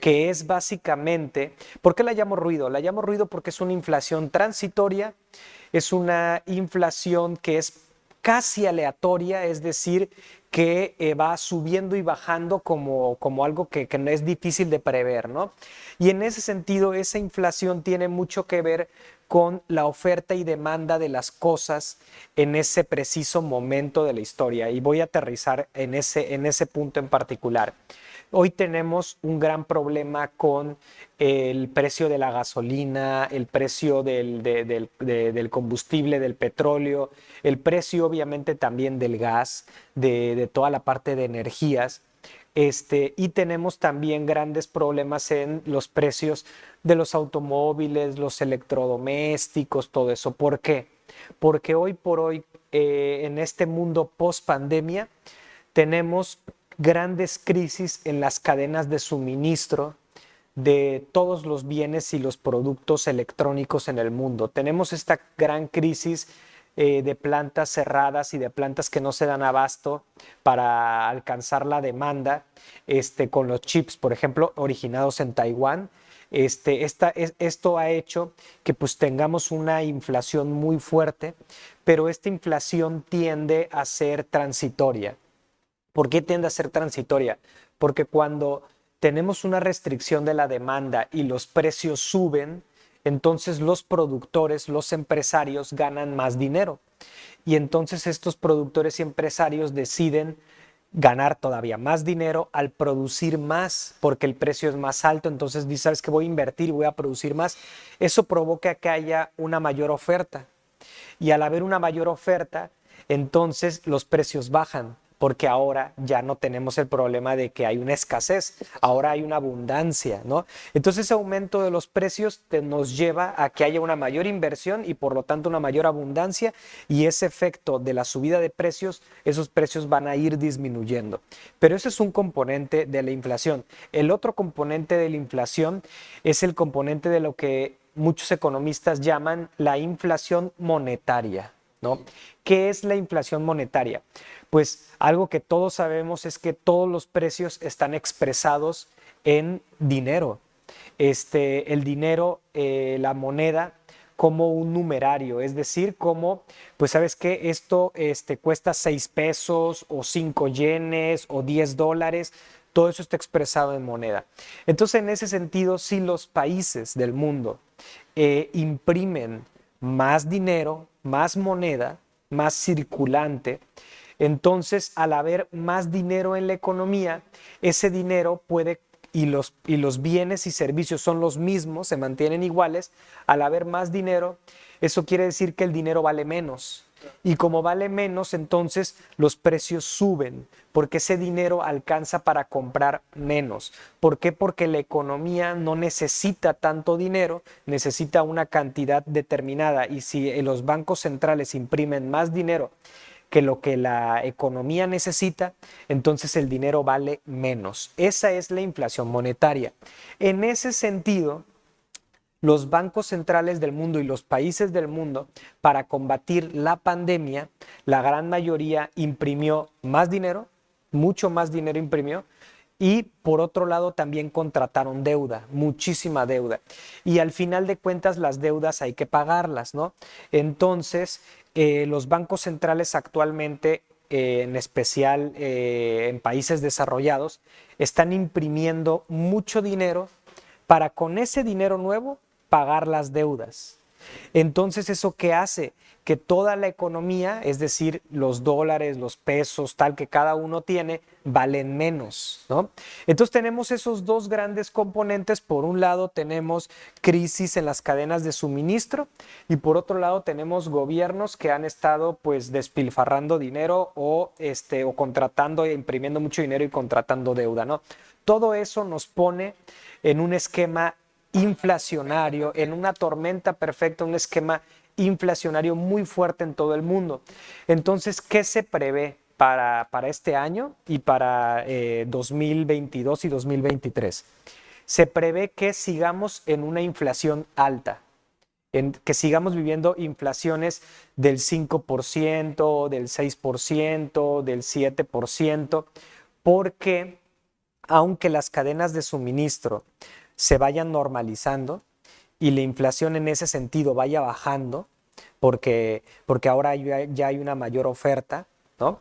que es básicamente, ¿por qué la llamo ruido? La llamo ruido porque es una inflación transitoria, es una inflación que es casi aleatoria, es decir, que va subiendo y bajando como algo que no es difícil de prever, ¿no? Y en ese sentido, esa inflación tiene mucho que ver con la oferta y demanda de las cosas en ese preciso momento de la historia. Y voy a aterrizar en ese punto en particular. Hoy tenemos un gran problema con el precio de la gasolina, el precio del combustible, del petróleo, el precio obviamente también del gas, de toda la parte de energías. Y tenemos también grandes problemas en los precios de los automóviles, los electrodomésticos, todo eso. ¿Por qué? Porque hoy por hoy, en este mundo post pandemia, tenemos grandes crisis en las cadenas de suministro de todos los bienes y los productos electrónicos en el mundo. Tenemos esta gran crisis de plantas cerradas y de plantas que no se dan abasto para alcanzar la demanda, con los chips, por ejemplo, originados en Taiwán. Esto ha hecho que pues tengamos una inflación muy fuerte, pero esta inflación tiende a ser transitoria. ¿Por qué tiende a ser transitoria? Porque cuando tenemos una restricción de la demanda y los precios suben, entonces los productores, los empresarios ganan más dinero. Y entonces estos productores y empresarios deciden ganar todavía más dinero al producir más, porque el precio es más alto. Entonces dices, ¿sabes qué? Voy a invertir y voy a producir más. Eso provoca que haya una mayor oferta. Y al haber una mayor oferta, entonces los precios bajan, porque ahora ya no tenemos el problema de que hay una escasez, ahora hay una abundancia, ¿no? Entonces ese aumento de los precios nos lleva a que haya una mayor inversión y por lo tanto una mayor abundancia, y ese efecto de la subida de precios, esos precios van a ir disminuyendo. Pero ese es un componente de la inflación. El otro componente de la inflación es el componente de lo que muchos economistas llaman la inflación monetaria, ¿no? ¿Qué es la inflación monetaria? Pues algo que todos sabemos es que todos los precios están expresados en dinero. El dinero, la moneda, como un numerario, es decir, como, pues sabes que esto cuesta 6 pesos o 5 yenes o 10 dólares, todo eso está expresado en moneda. Entonces, en ese sentido, si los países del mundo imprimen más dinero, más moneda, más circulante, entonces al haber más dinero en la economía, ese dinero puede y los bienes y servicios son los mismos, se mantienen iguales, al haber más dinero, eso quiere decir que el dinero vale menos. Y como vale menos, entonces los precios suben, porque ese dinero alcanza para comprar menos. ¿Por qué? Porque la economía no necesita tanto dinero, necesita una cantidad determinada. Y si los bancos centrales imprimen más dinero que lo que la economía necesita, entonces el dinero vale menos. Esa es la inflación monetaria. En ese sentido, los bancos centrales del mundo y los países del mundo, para combatir la pandemia, la gran mayoría imprimió más dinero, mucho más dinero imprimió, y por otro lado también contrataron deuda, muchísima deuda. Y al final de cuentas las deudas hay que pagarlas, ¿no? Entonces, los bancos centrales actualmente, en especial en países desarrollados, están imprimiendo mucho dinero para con ese dinero nuevo pagar las deudas. Entonces, ¿eso qué hace? Que toda la economía, es decir, los dólares, los pesos, tal que cada uno tiene, valen menos, ¿no? Entonces tenemos esos dos grandes componentes. Por un lado tenemos crisis en las cadenas de suministro y por otro lado tenemos gobiernos que han estado pues despilfarrando dinero o contratando, imprimiendo mucho dinero y contratando deuda, ¿no? Todo eso nos pone en un esquema inflacionario, en una tormenta perfecta, un esquema inflacionario muy fuerte en todo el mundo. Entonces, ¿qué se prevé para este año y para 2022 y 2023? Se prevé que sigamos en una inflación alta, que sigamos viviendo inflaciones del 5%, del 6%, del 7%, porque aunque las cadenas de suministro se vayan normalizando y la inflación en ese sentido vaya bajando, porque ahora ya hay una mayor oferta, ¿no?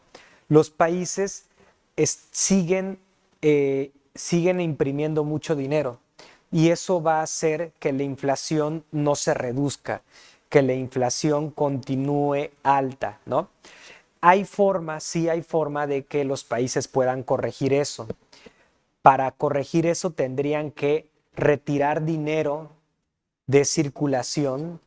Los países siguen imprimiendo mucho dinero y eso va a hacer que la inflación no se reduzca, que la inflación continúe alta, ¿no? Sí hay forma de que los países puedan corregir eso. Para corregir eso tendrían que retirar dinero de circulación,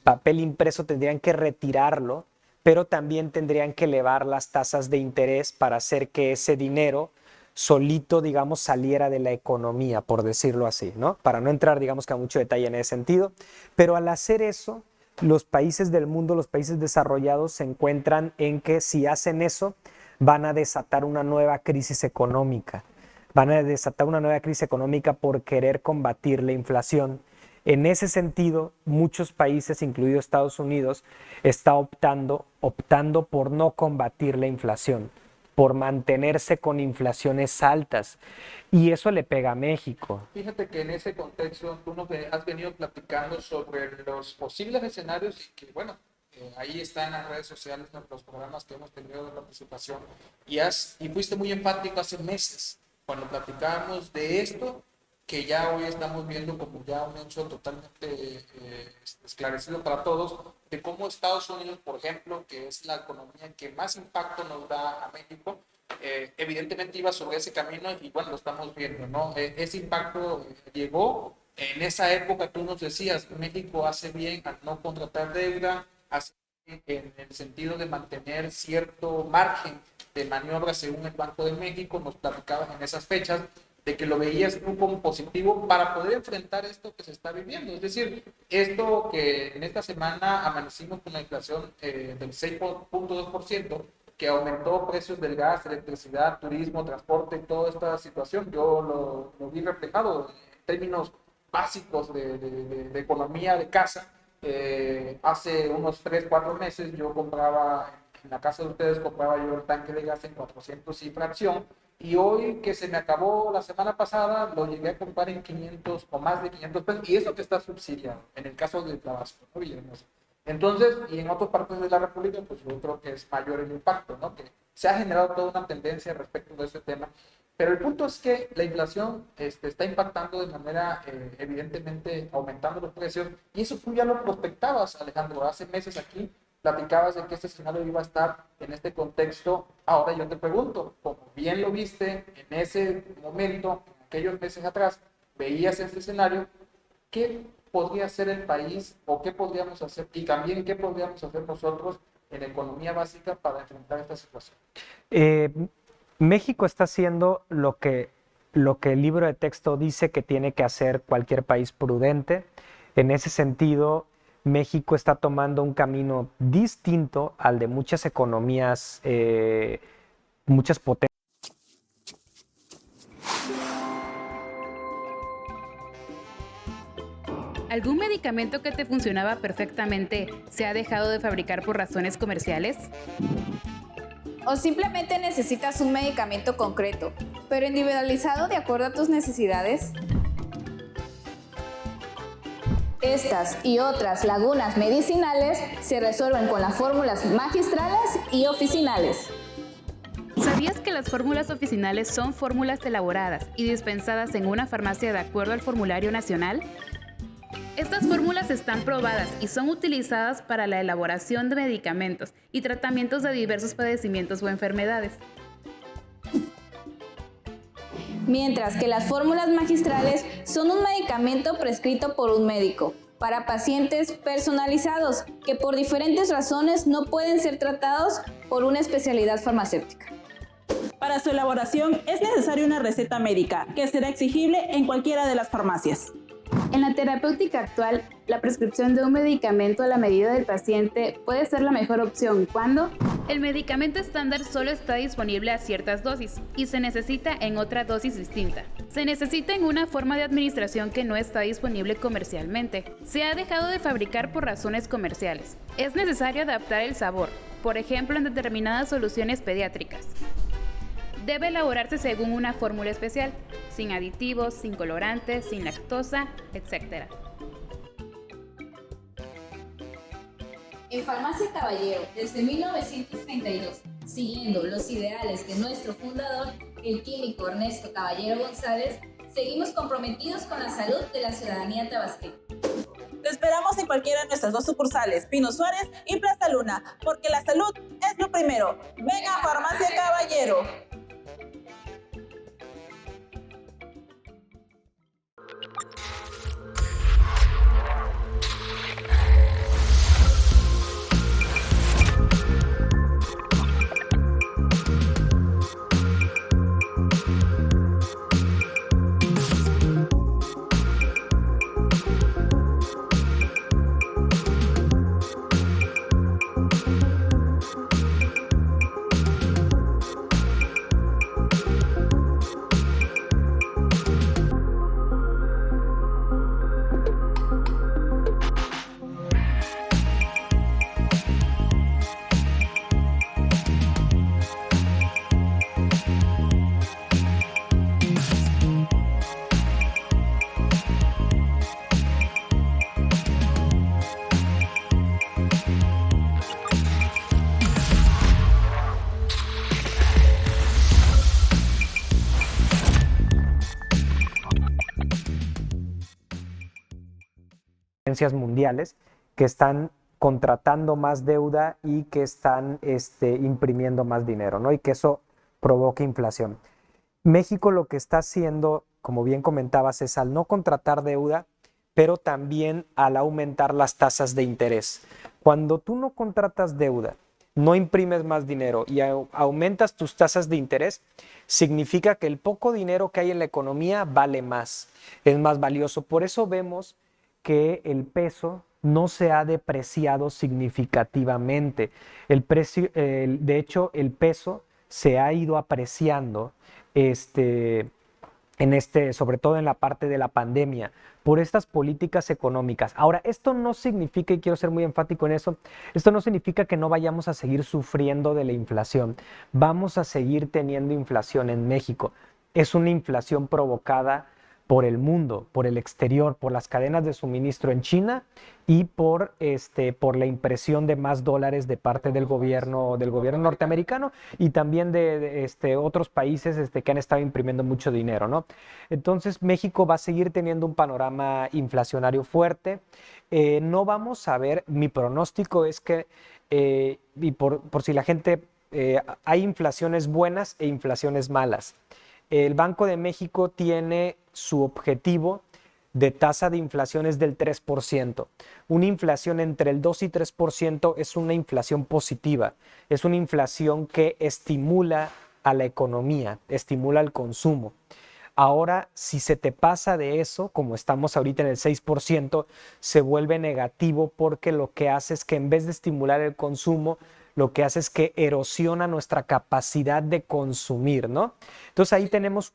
papel impreso tendrían que retirarlo, pero también tendrían que elevar las tasas de interés para hacer que ese dinero solito, digamos, saliera de la economía, por decirlo así, ¿no? Para no entrar, digamos, que a mucho detalle en ese sentido, pero al hacer eso, los países del mundo, los países desarrollados se encuentran en que si hacen eso, van a desatar una nueva crisis económica. Van a desatar una nueva crisis económica por querer combatir la inflación. En ese sentido, muchos países, incluido Estados Unidos, está optando por no combatir la inflación, por mantenerse con inflaciones altas. Y eso le pega a México. Fíjate que en ese contexto tú nos has venido platicando sobre los posibles escenarios y que, bueno, ahí está en las redes sociales, en los programas que hemos tenido de participación, y fuiste muy enfático hace meses cuando platicábamos de esto, que ya hoy estamos viendo como ya un hecho totalmente esclarecido para todos, de cómo Estados Unidos, por ejemplo, que es la economía que más impacto nos da a México, evidentemente iba sobre ese camino y bueno, lo estamos viendo, ¿no? Ese impacto llegó. En esa época tú nos decías, México hace bien al no contratar deuda, hace bien en el sentido de mantener cierto margen de maniobra según el Banco de México. Nos platicabas en esas fechas de que lo veías tú como positivo para poder enfrentar esto que se está viviendo. Es decir, esto que en esta semana amanecimos con la inflación del 6.2%, que aumentó precios del gas, electricidad, turismo, transporte, toda esta situación. Yo lo vi reflejado en términos básicos de economía de casa. Hace unos 3, 4 meses yo compraba, en la casa de ustedes compraba yo el tanque de gas en 400 y fracción, y hoy que se me acabó la semana pasada lo llegué a comprar en 500 o más de 500 pesos, y eso que está subsidiado en el caso de Tabasco, ¿no, Villahermosa? Entonces, y en otras partes de la República, pues yo creo que es mayor el impacto, ¿no? Que se ha generado toda una tendencia respecto de ese tema. Pero el punto es que la inflación está impactando de manera, evidentemente, aumentando los precios. Y eso tú ya lo prospectabas, Alejandro. Hace meses aquí platicabas de que este escenario iba a estar en este contexto. Ahora yo te pregunto, como bien lo viste en ese momento, aquellos meses atrás veías este escenario, ¿qué podría hacer el país o qué podríamos hacer y también qué podríamos hacer nosotros en economía básica para enfrentar esta situación? México está haciendo lo que el libro de texto dice que tiene que hacer cualquier país prudente. En ese sentido, México está tomando un camino distinto al de muchas economías, muchas potencias. ¿Algún medicamento que te funcionaba perfectamente se ha dejado de fabricar por razones comerciales? O simplemente necesitas un medicamento concreto, pero individualizado de acuerdo a tus necesidades. Estas y otras lagunas medicinales se resuelven con las fórmulas magistrales y oficinales. ¿Sabías que las fórmulas oficinales son fórmulas elaboradas y dispensadas en una farmacia de acuerdo al formulario nacional? Estas fórmulas están probadas y son utilizadas para la elaboración de medicamentos y tratamientos de diversos padecimientos o enfermedades. Mientras que las fórmulas magistrales son un medicamento prescrito por un médico para pacientes personalizados que por diferentes razones no pueden ser tratados por una especialidad farmacéutica. Para su elaboración es necesaria una receta médica que será exigible en cualquiera de las farmacias. En la terapéutica actual, la prescripción de un medicamento a la medida del paciente puede ser la mejor opción cuando el medicamento estándar solo está disponible a ciertas dosis y se necesita en otra dosis distinta. Se necesita en una forma de administración que no está disponible comercialmente. Se ha dejado de fabricar por razones comerciales. Es necesario adaptar el sabor, por ejemplo en determinadas soluciones pediátricas. Debe elaborarse según una fórmula especial, sin aditivos, sin colorantes, sin lactosa, etc. En Farmacia Caballero, desde 1932, siguiendo los ideales de nuestro fundador, el químico Ernesto Caballero González, seguimos comprometidos con la salud de la ciudadanía tabasqueña. Te esperamos en cualquiera de nuestras dos sucursales, Pino Suárez y Plaza Luna, porque la salud es lo primero. ¡Ven a Farmacia Caballero! Mundiales que están contratando más deuda y que están imprimiendo más dinero, ¿no? Y que eso provoca inflación. México lo que está haciendo, como bien comentabas, es al no contratar deuda, pero también al aumentar las tasas de interés. Cuando tú no contratas deuda, no imprimes más dinero y aumentas tus tasas de interés, significa que el poco dinero que hay en la economía vale más, es más valioso. Por eso vemos que el peso no se ha depreciado significativamente. De hecho, el peso se ha ido apreciando sobre todo en la parte de la pandemia, por estas políticas económicas. Ahora, esto no significa, y quiero ser muy enfático en eso, esto no significa que no vayamos a seguir sufriendo de la inflación. Vamos a seguir teniendo inflación en México. Es una inflación provocada por el mundo, por el exterior, por las cadenas de suministro en China y por la impresión de más dólares de parte del gobierno norteamericano y también de otros países que han estado imprimiendo mucho dinero, ¿no? Entonces México va a seguir teniendo un panorama inflacionario fuerte. No vamos a ver, mi pronóstico es que, y por si la gente, hay inflaciones buenas e inflaciones malas. el Banco de México tiene su objetivo de tasa de inflación es del 3%. Una inflación entre el 2 y 3% es una inflación positiva, es una inflación que estimula a la economía, estimula el consumo. Ahora, si se te pasa de eso, como estamos ahorita en el 6%, se vuelve negativo porque lo que hace es que en vez de estimular el consumo, lo que hace es que erosiona nuestra capacidad de consumir, ¿no? Entonces ahí tenemos,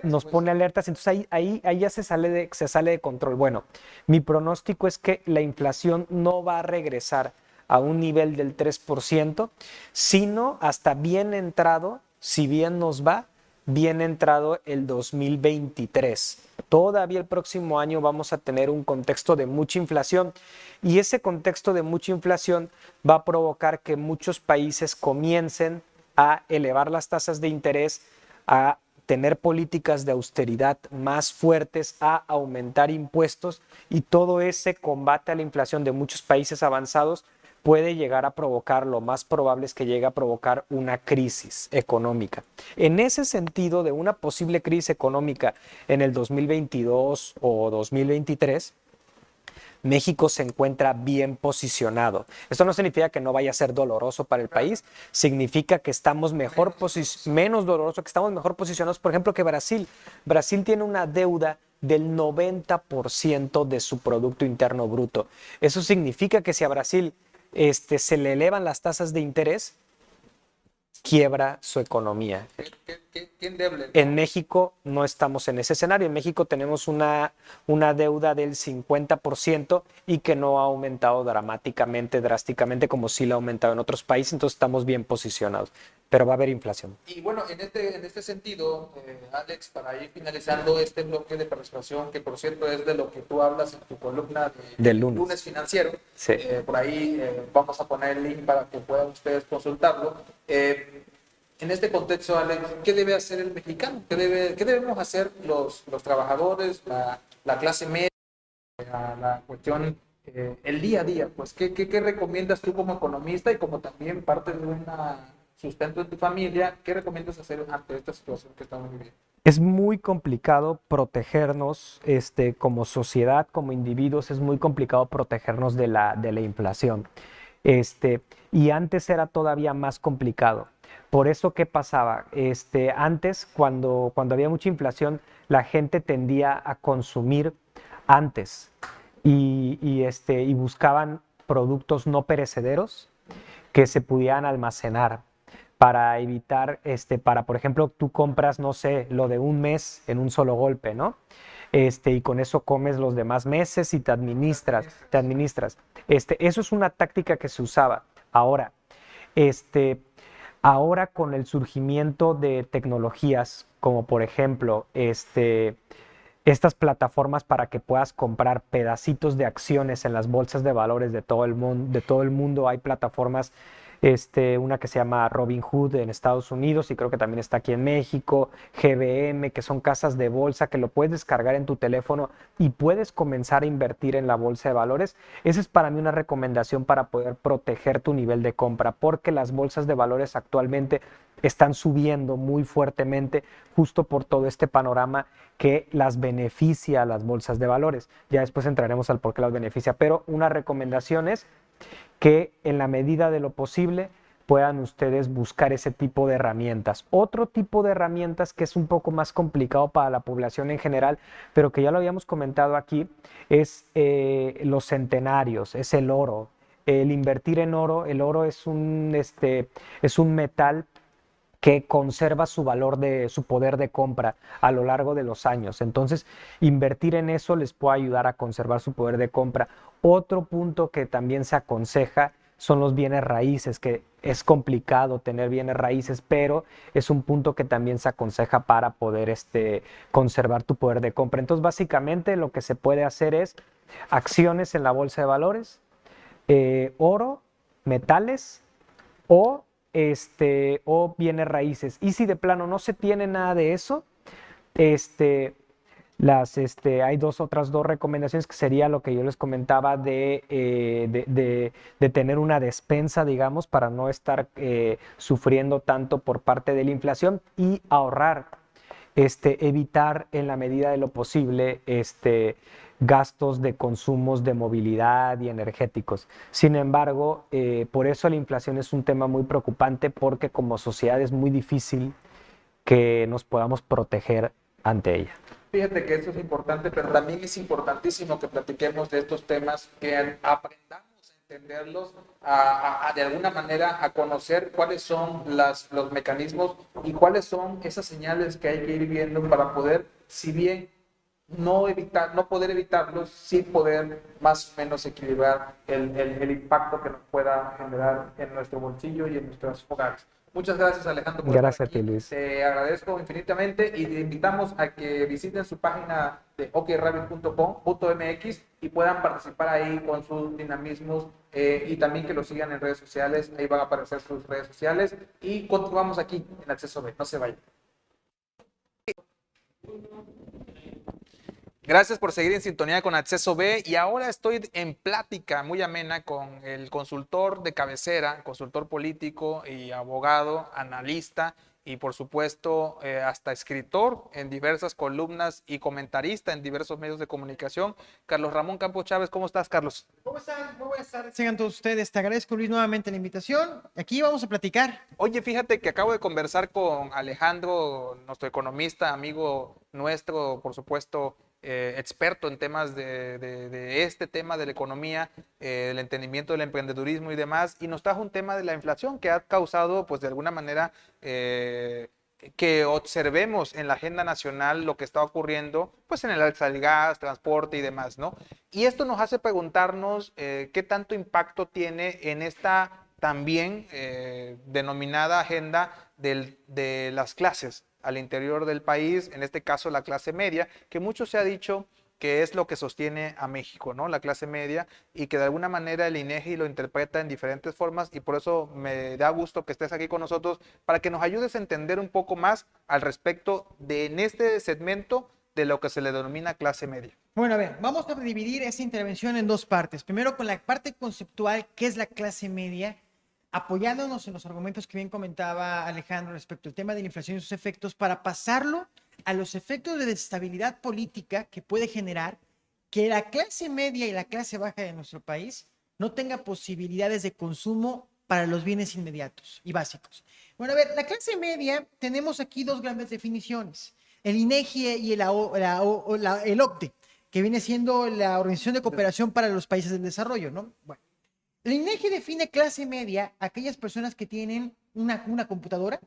nos pone alertas, entonces ahí ya se sale de control. Bueno, mi pronóstico es que la inflación no va a regresar a un nivel del 3%, sino hasta bien entrado, si bien nos va, bien entrado el 2023. Todavía el próximo año vamos a tener un contexto de mucha inflación y ese contexto de mucha inflación va a provocar que muchos países comiencen a elevar las tasas de interés, a tener políticas de austeridad más fuertes, a aumentar impuestos y todo ese combate a la inflación de muchos países avanzados puede llegar a provocar, lo más probable es que llegue a provocar una crisis económica. En ese sentido, de una posible crisis económica en el 2022 o 2023, México se encuentra bien posicionado. Esto no significa que no vaya a ser doloroso para el país, significa que estamos menos doloroso, que estamos mejor posicionados, por ejemplo, que Brasil. Brasil tiene una deuda del 90% de su Producto Interno Bruto. Eso significa que si a Brasil se le elevan las tasas de interés, quiebra su economía. ¿Qué endeble, no? En México no estamos en ese escenario. En México tenemos una deuda del 50% y que no ha aumentado drásticamente, como sí la ha aumentado en otros países, entonces estamos bien posicionados. Pero va a haber inflación. Y bueno, en este sentido, Alex, para ir finalizando este bloque de participación, que por cierto es de lo que tú hablas en tu columna del lunes financiero, sí. Por ahí vamos a poner el link para que puedan ustedes consultarlo. En este contexto, Alex, ¿qué debe hacer el mexicano? ¿Qué debemos hacer los trabajadores, la clase media, la cuestión, el día a día? Pues, ¿qué recomiendas tú como economista y como también parte de una sustento de tu familia? ¿Qué recomiendas hacer ante esta situación que estamos viviendo? Es muy complicado protegernos como sociedad, como individuos, es muy complicado protegernos de la inflación. Y antes era todavía más complicado. Por eso, ¿qué pasaba? Antes, cuando había mucha inflación, la gente tendía a consumir antes y buscaban productos no perecederos que se pudieran almacenar para evitar, por ejemplo, tú compras, no sé, lo de un mes en un solo golpe, ¿no? Y con eso comes los demás meses y te administras. Eso es una táctica que se usaba. Ahora con el surgimiento de tecnologías como por ejemplo estas plataformas para que puedas comprar pedacitos de acciones en las bolsas de valores de todo el mundo, hay plataformas, una que se llama Robinhood en Estados Unidos y creo que también está aquí en México, GBM, que son casas de bolsa que lo puedes descargar en tu teléfono y puedes comenzar a invertir en la bolsa de valores. Esa es para mí una recomendación para poder proteger tu nivel de compra, porque las bolsas de valores actualmente están subiendo muy fuertemente justo por todo este panorama que las beneficia a las bolsas de valores. Ya después entraremos al por qué las beneficia, pero una recomendación es que en la medida de lo posible puedan ustedes buscar ese tipo de herramientas. Otro tipo de herramientas que es un poco más complicado para la población en general, pero que ya lo habíamos comentado aquí, es los centenarios, es el oro. El invertir en oro, el oro es un metal que conserva su valor su poder de compra a lo largo de los años. Entonces, invertir en eso les puede ayudar a conservar su poder de compra. Otro punto que también se aconseja son los bienes raíces, que es complicado tener bienes raíces, pero es un punto que también se aconseja para poder conservar tu poder de compra. Entonces, básicamente lo que se puede hacer es acciones en la bolsa de valores, oro, metales o bienes raíces. Y si de plano no se tiene nada de eso, hay otras dos recomendaciones que sería lo que yo les comentaba de tener una despensa, digamos, para no estar sufriendo tanto por parte de la inflación y ahorrar. evitar en la medida de lo posible gastos de consumos de movilidad y energéticos. Sin embargo, por eso la inflación es un tema muy preocupante, porque como sociedad es muy difícil que nos podamos proteger ante ella. Fíjate que eso es importante, pero también es importantísimo que platiquemos de estos temas, que aprendamos a entenderlos, de alguna manera a conocer cuáles son los mecanismos y cuáles son esas señales que hay que ir viendo para poder, si bien no poder evitarlos, sí poder más o menos equilibrar el impacto que nos pueda generar en nuestro bolsillo y en nuestros hogares. Muchas gracias, Alejandro, por Gracias estar aquí. a ti, Luis. Te agradezco infinitamente y te invitamos a que visiten su página de okrabbit.com.mx y puedan participar ahí con sus dinamismos, y también que lo sigan en redes sociales. Ahí van a aparecer sus redes sociales y continuamos aquí en Acceso B. No se vayan. Gracias por seguir en sintonía con Acceso B, y ahora estoy en plática muy amena con el consultor de cabecera, consultor político y abogado, analista y por supuesto hasta escritor en diversas columnas y comentarista en diversos medios de comunicación, Carlos Ramón Campos Chávez. ¿Cómo estás, Carlos? ¿Cómo están? Muy buenas tardes. Tengan todos ustedes. Te agradezco, Luis, nuevamente la invitación. Aquí vamos a platicar. Oye, fíjate que acabo de conversar con Alejandro, nuestro economista, amigo nuestro, por supuesto, experto en temas de este tema de la economía, el entendimiento del emprendedurismo y demás, y nos trajo un tema de la inflación que ha causado, pues de alguna manera, que observemos en la agenda nacional lo que está ocurriendo, pues en el alza del gas, transporte y demás, ¿no? Y esto nos hace preguntarnos qué tanto impacto tiene en esta también denominada agenda de las clases al interior del país, en este caso la clase media, que mucho se ha dicho que es lo que sostiene a México, ¿no? La clase media, y que de alguna manera el INEGI lo interpreta en diferentes formas, y por eso me da gusto que estés aquí con nosotros para que nos ayudes a entender un poco más al respecto de, en este segmento, de lo que se le denomina clase media. Bueno, a ver, vamos a dividir esta intervención en dos partes. Primero, con la parte conceptual, ¿qué es la clase media? Apoyándonos en los argumentos que bien comentaba Alejandro respecto al tema de la inflación y sus efectos, para pasarlo a los efectos de desestabilidad política que puede generar que la clase media y la clase baja de nuestro país no tenga posibilidades de consumo para los bienes inmediatos y básicos. Bueno, a ver, la clase media, tenemos aquí dos grandes definiciones: el INEGI y el OCDE, que viene siendo la Organización de Cooperación para los Países del Desarrollo, ¿no? Bueno, el INEGI define clase media aquellas personas que tienen una computadora,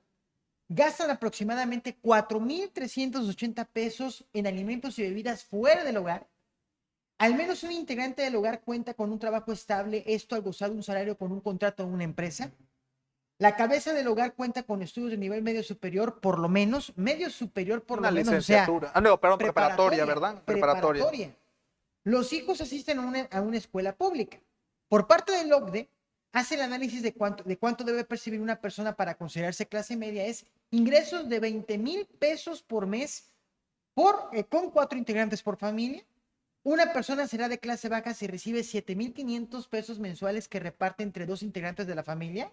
gastan aproximadamente 4,380 pesos en alimentos y bebidas fuera del hogar. Al menos un integrante del hogar cuenta con un trabajo estable, esto al gozar de un salario con un contrato en una empresa. La cabeza del hogar cuenta con estudios de nivel medio superior, por lo menos, medio superior por lo menos, o sea, preparatoria, ¿verdad? Preparatoria. Los hijos asisten a una escuela pública. Por parte del OCDE, hace el análisis de cuánto debe percibir una persona para considerarse clase media. Es ingresos de 20,000 pesos por mes con 4 integrantes por familia. Una persona será de clase baja si recibe 7,500 pesos mensuales que reparte entre 2 integrantes de la familia.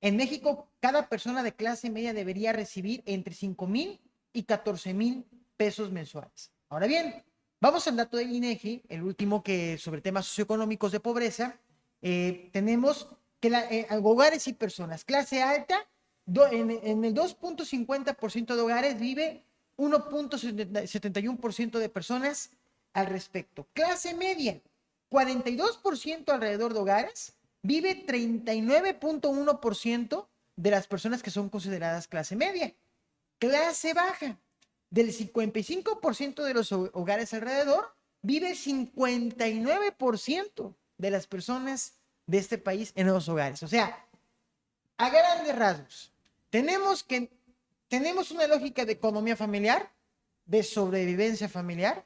En México, cada persona de clase media debería recibir entre 5,000 y 14,000 pesos mensuales. Ahora bien, vamos al dato del INEGI, el último, que sobre temas socioeconómicos de pobreza. Tenemos que hogares y personas clase alta, en el 2,50% de hogares vive 1,71% de personas al respecto. Clase media, 42% alrededor de hogares, vive 39,1% de las personas que son consideradas clase media. Clase baja, del 55% de los hogares alrededor, vive 59% de las personas de este país en los hogares. O sea, a grandes rasgos, tenemos una lógica de economía familiar, de sobrevivencia familiar.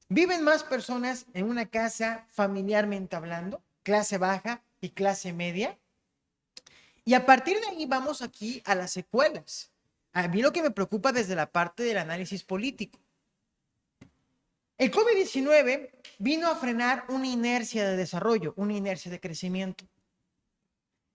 Viven más personas en una casa familiarmente hablando, clase baja y clase media. Y a partir de ahí vamos aquí a las secuelas. A mí lo que me preocupa desde la parte del análisis político. El COVID-19 vino a frenar una inercia de desarrollo, una inercia de crecimiento.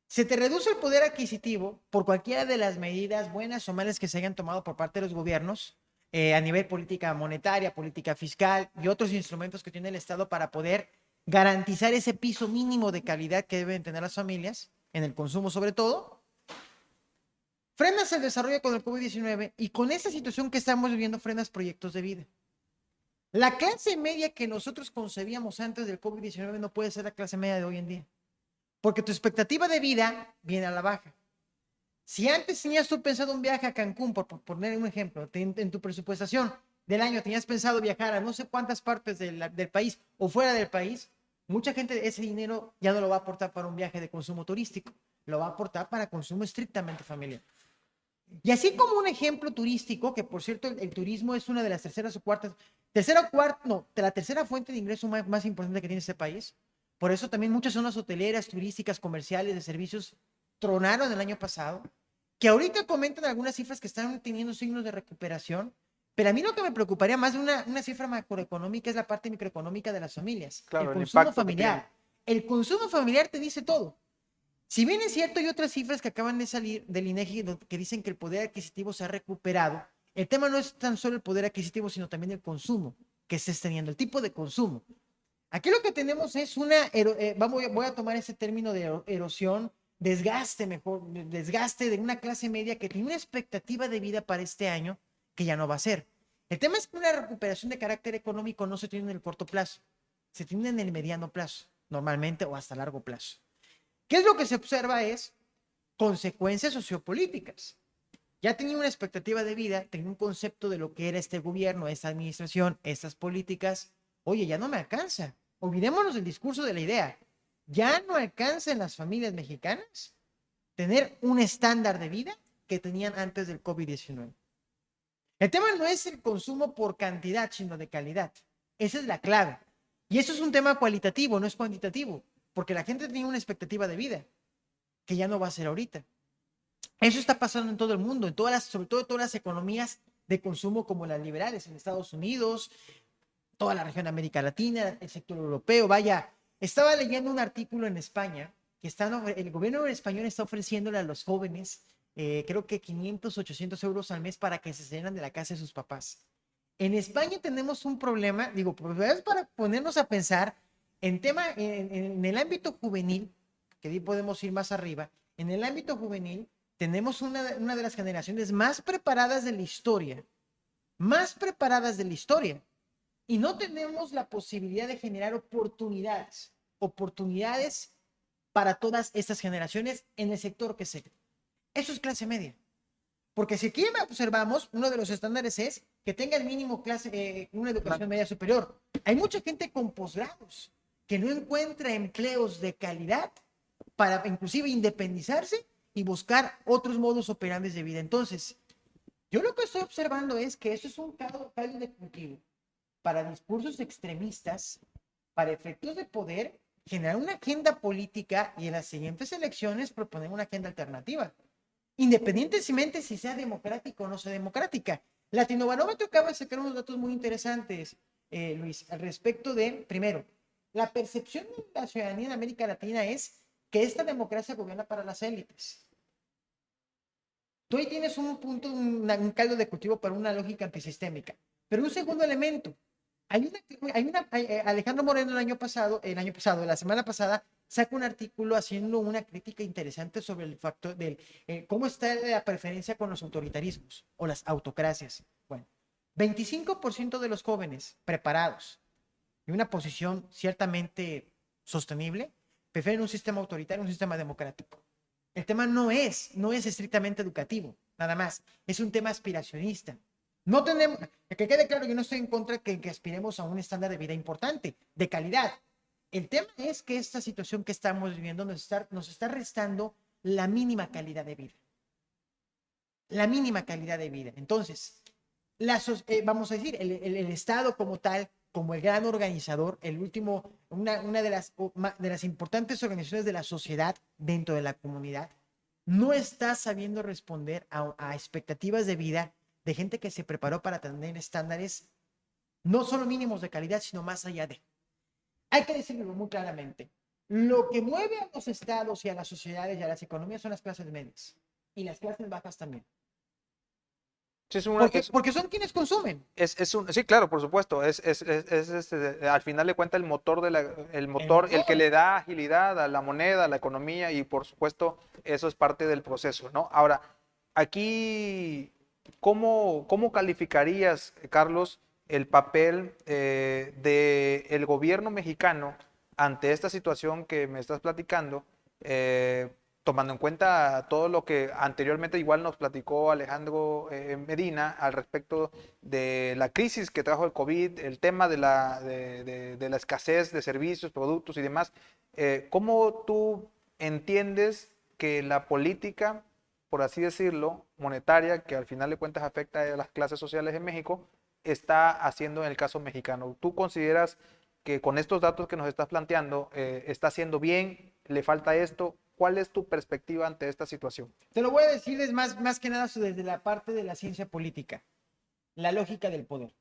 Se te reduce el poder adquisitivo por cualquiera de las medidas buenas o malas que se hayan tomado por parte de los gobiernos a nivel política monetaria, política fiscal y otros instrumentos que tiene el Estado para poder garantizar ese piso mínimo de calidad que deben tener las familias, en el consumo sobre todo. Frenas el desarrollo con el COVID-19 y con esta situación que estamos viviendo frenas proyectos de vida. La clase media que nosotros concebíamos antes del COVID-19 no puede ser la clase media de hoy en día. Porque tu expectativa de vida viene a la baja. Si antes tenías tú pensado un viaje a Cancún, por poner un ejemplo, en tu presupuestación del año tenías pensado viajar a no sé cuántas partes del país o fuera del país, mucha gente ese dinero ya no lo va a aportar para un viaje de consumo turístico, lo va a aportar para consumo estrictamente familiar. Y así como un ejemplo turístico, que por cierto el turismo es una de las la tercera fuente de ingreso más importante que tiene este país. Por eso también muchas zonas hoteleras, turísticas, comerciales, de servicios tronaron el año pasado, que ahorita comentan algunas cifras que están teniendo signos de recuperación, pero a mí lo que me preocuparía más de una cifra macroeconómica es la parte microeconómica de las familias, Claro, el el consumo impacto que familiar. El consumo familiar te dice todo. Si bien es cierto, hay otras cifras que acaban de salir del INEGI que dicen que el poder adquisitivo se ha recuperado. El tema no es tan solo el poder adquisitivo, sino también el consumo que estés teniendo, el tipo de consumo. Aquí lo que tenemos es voy a tomar ese término de erosión, desgaste de una clase media que tiene una expectativa de vida para este año que ya no va a ser. El tema es que una recuperación de carácter económico no se tiene en el corto plazo, se tiene en el mediano plazo, normalmente, o hasta largo plazo. ¿Qué es lo que se observa? Es consecuencias sociopolíticas. Ya tenía una expectativa de vida, tenía un concepto de lo que era este gobierno, esta administración, estas políticas. Oye, ya no me alcanza. Olvidémonos del discurso de la idea. Ya no alcanza en las familias mexicanas tener un estándar de vida que tenían antes del COVID-19. El tema no es el consumo por cantidad, sino de calidad. Esa es la clave. Y eso es un tema cualitativo, no es cuantitativo, porque la gente tenía una expectativa de vida que ya no va a ser ahorita. Eso está pasando en todo el mundo, sobre todo en todas las economías de consumo como las liberales en Estados Unidos, toda la región de América Latina, el sector europeo. Vaya, estaba leyendo un artículo en España que el gobierno español está ofreciéndole a los jóvenes, creo que 500, 800 euros al mes para que se salgan de la casa de sus papás. En España tenemos un problema, pues es para ponernos a pensar en el ámbito juvenil, que ahí podemos ir más arriba. En el ámbito juvenil tenemos una de las generaciones más preparadas de la historia, y no tenemos la posibilidad de generar oportunidades para todas estas generaciones en el sector que sea. Eso es clase media. Porque si aquí observamos, uno de los estándares es que tenga el mínimo una educación media superior. Hay mucha gente con posgrados que no encuentra empleos de calidad para inclusive independizarse y buscar otros modos operantes de vida. Entonces, yo lo que estoy observando es que esto es un caldo de cultivo para discursos extremistas, para efectos de poder, generar una agenda política y en las siguientes elecciones proponer una agenda alternativa, independientemente si sea democrática o no sea democrática. Latinobarómetro acaba de sacar unos datos muy interesantes, Luis, al respecto de, primero, la percepción de la ciudadanía en América Latina es que esta democracia gobierna para las élites. Tú ahí tienes un punto, un caldo de cultivo para una lógica antisistémica. Pero un segundo elemento, Alejandro Moreno la semana pasada, saca un artículo haciendo una crítica interesante sobre el factor del cómo está la preferencia con los autoritarismos o las autocracias. Bueno, 25% de los jóvenes preparados en una posición ciertamente sostenible prefieren un sistema autoritario a un sistema democrático. El tema no es estrictamente educativo, nada más. Es un tema aspiracionista. No tenemos, que quede claro, yo no estoy en contra de que aspiremos a un estándar de vida importante, de calidad. El tema es que esta situación que estamos viviendo nos está restando la mínima calidad de vida. La mínima calidad de vida. Entonces, vamos a decir, el Estado como tal, como el gran organizador, una de las importantes organizaciones de la sociedad dentro de la comunidad, no está sabiendo responder a expectativas de vida de gente que se preparó para tener estándares no solo mínimos de calidad, sino más allá de. Hay que decirlo muy claramente. Lo que mueve a los estados y a las sociedades y a las economías son las clases medias y las clases bajas también. Sí, Porque son quienes consumen. Sí, claro, por supuesto. Al final de cuentas el motor, el que le da agilidad a la moneda, a la economía, y por supuesto eso es parte del proceso, ¿no? Ahora, aquí, ¿cómo calificarías, Carlos, el papel del gobierno mexicano ante esta situación que me estás platicando? Tomando en cuenta todo lo que anteriormente igual nos platicó Alejandro Medina al respecto de la crisis que trajo el COVID, el tema de la escasez de servicios, productos y demás. ¿Cómo tú entiendes que la política, por así decirlo, monetaria, que al final de cuentas afecta a las clases sociales en México, está haciendo en el caso mexicano? ¿Tú consideras que con estos datos que nos estás planteando está haciendo bien, le falta esto? ¿Cuál es tu perspectiva ante esta situación? Te lo voy a decir más que nada desde la parte de la ciencia política, la lógica del poder.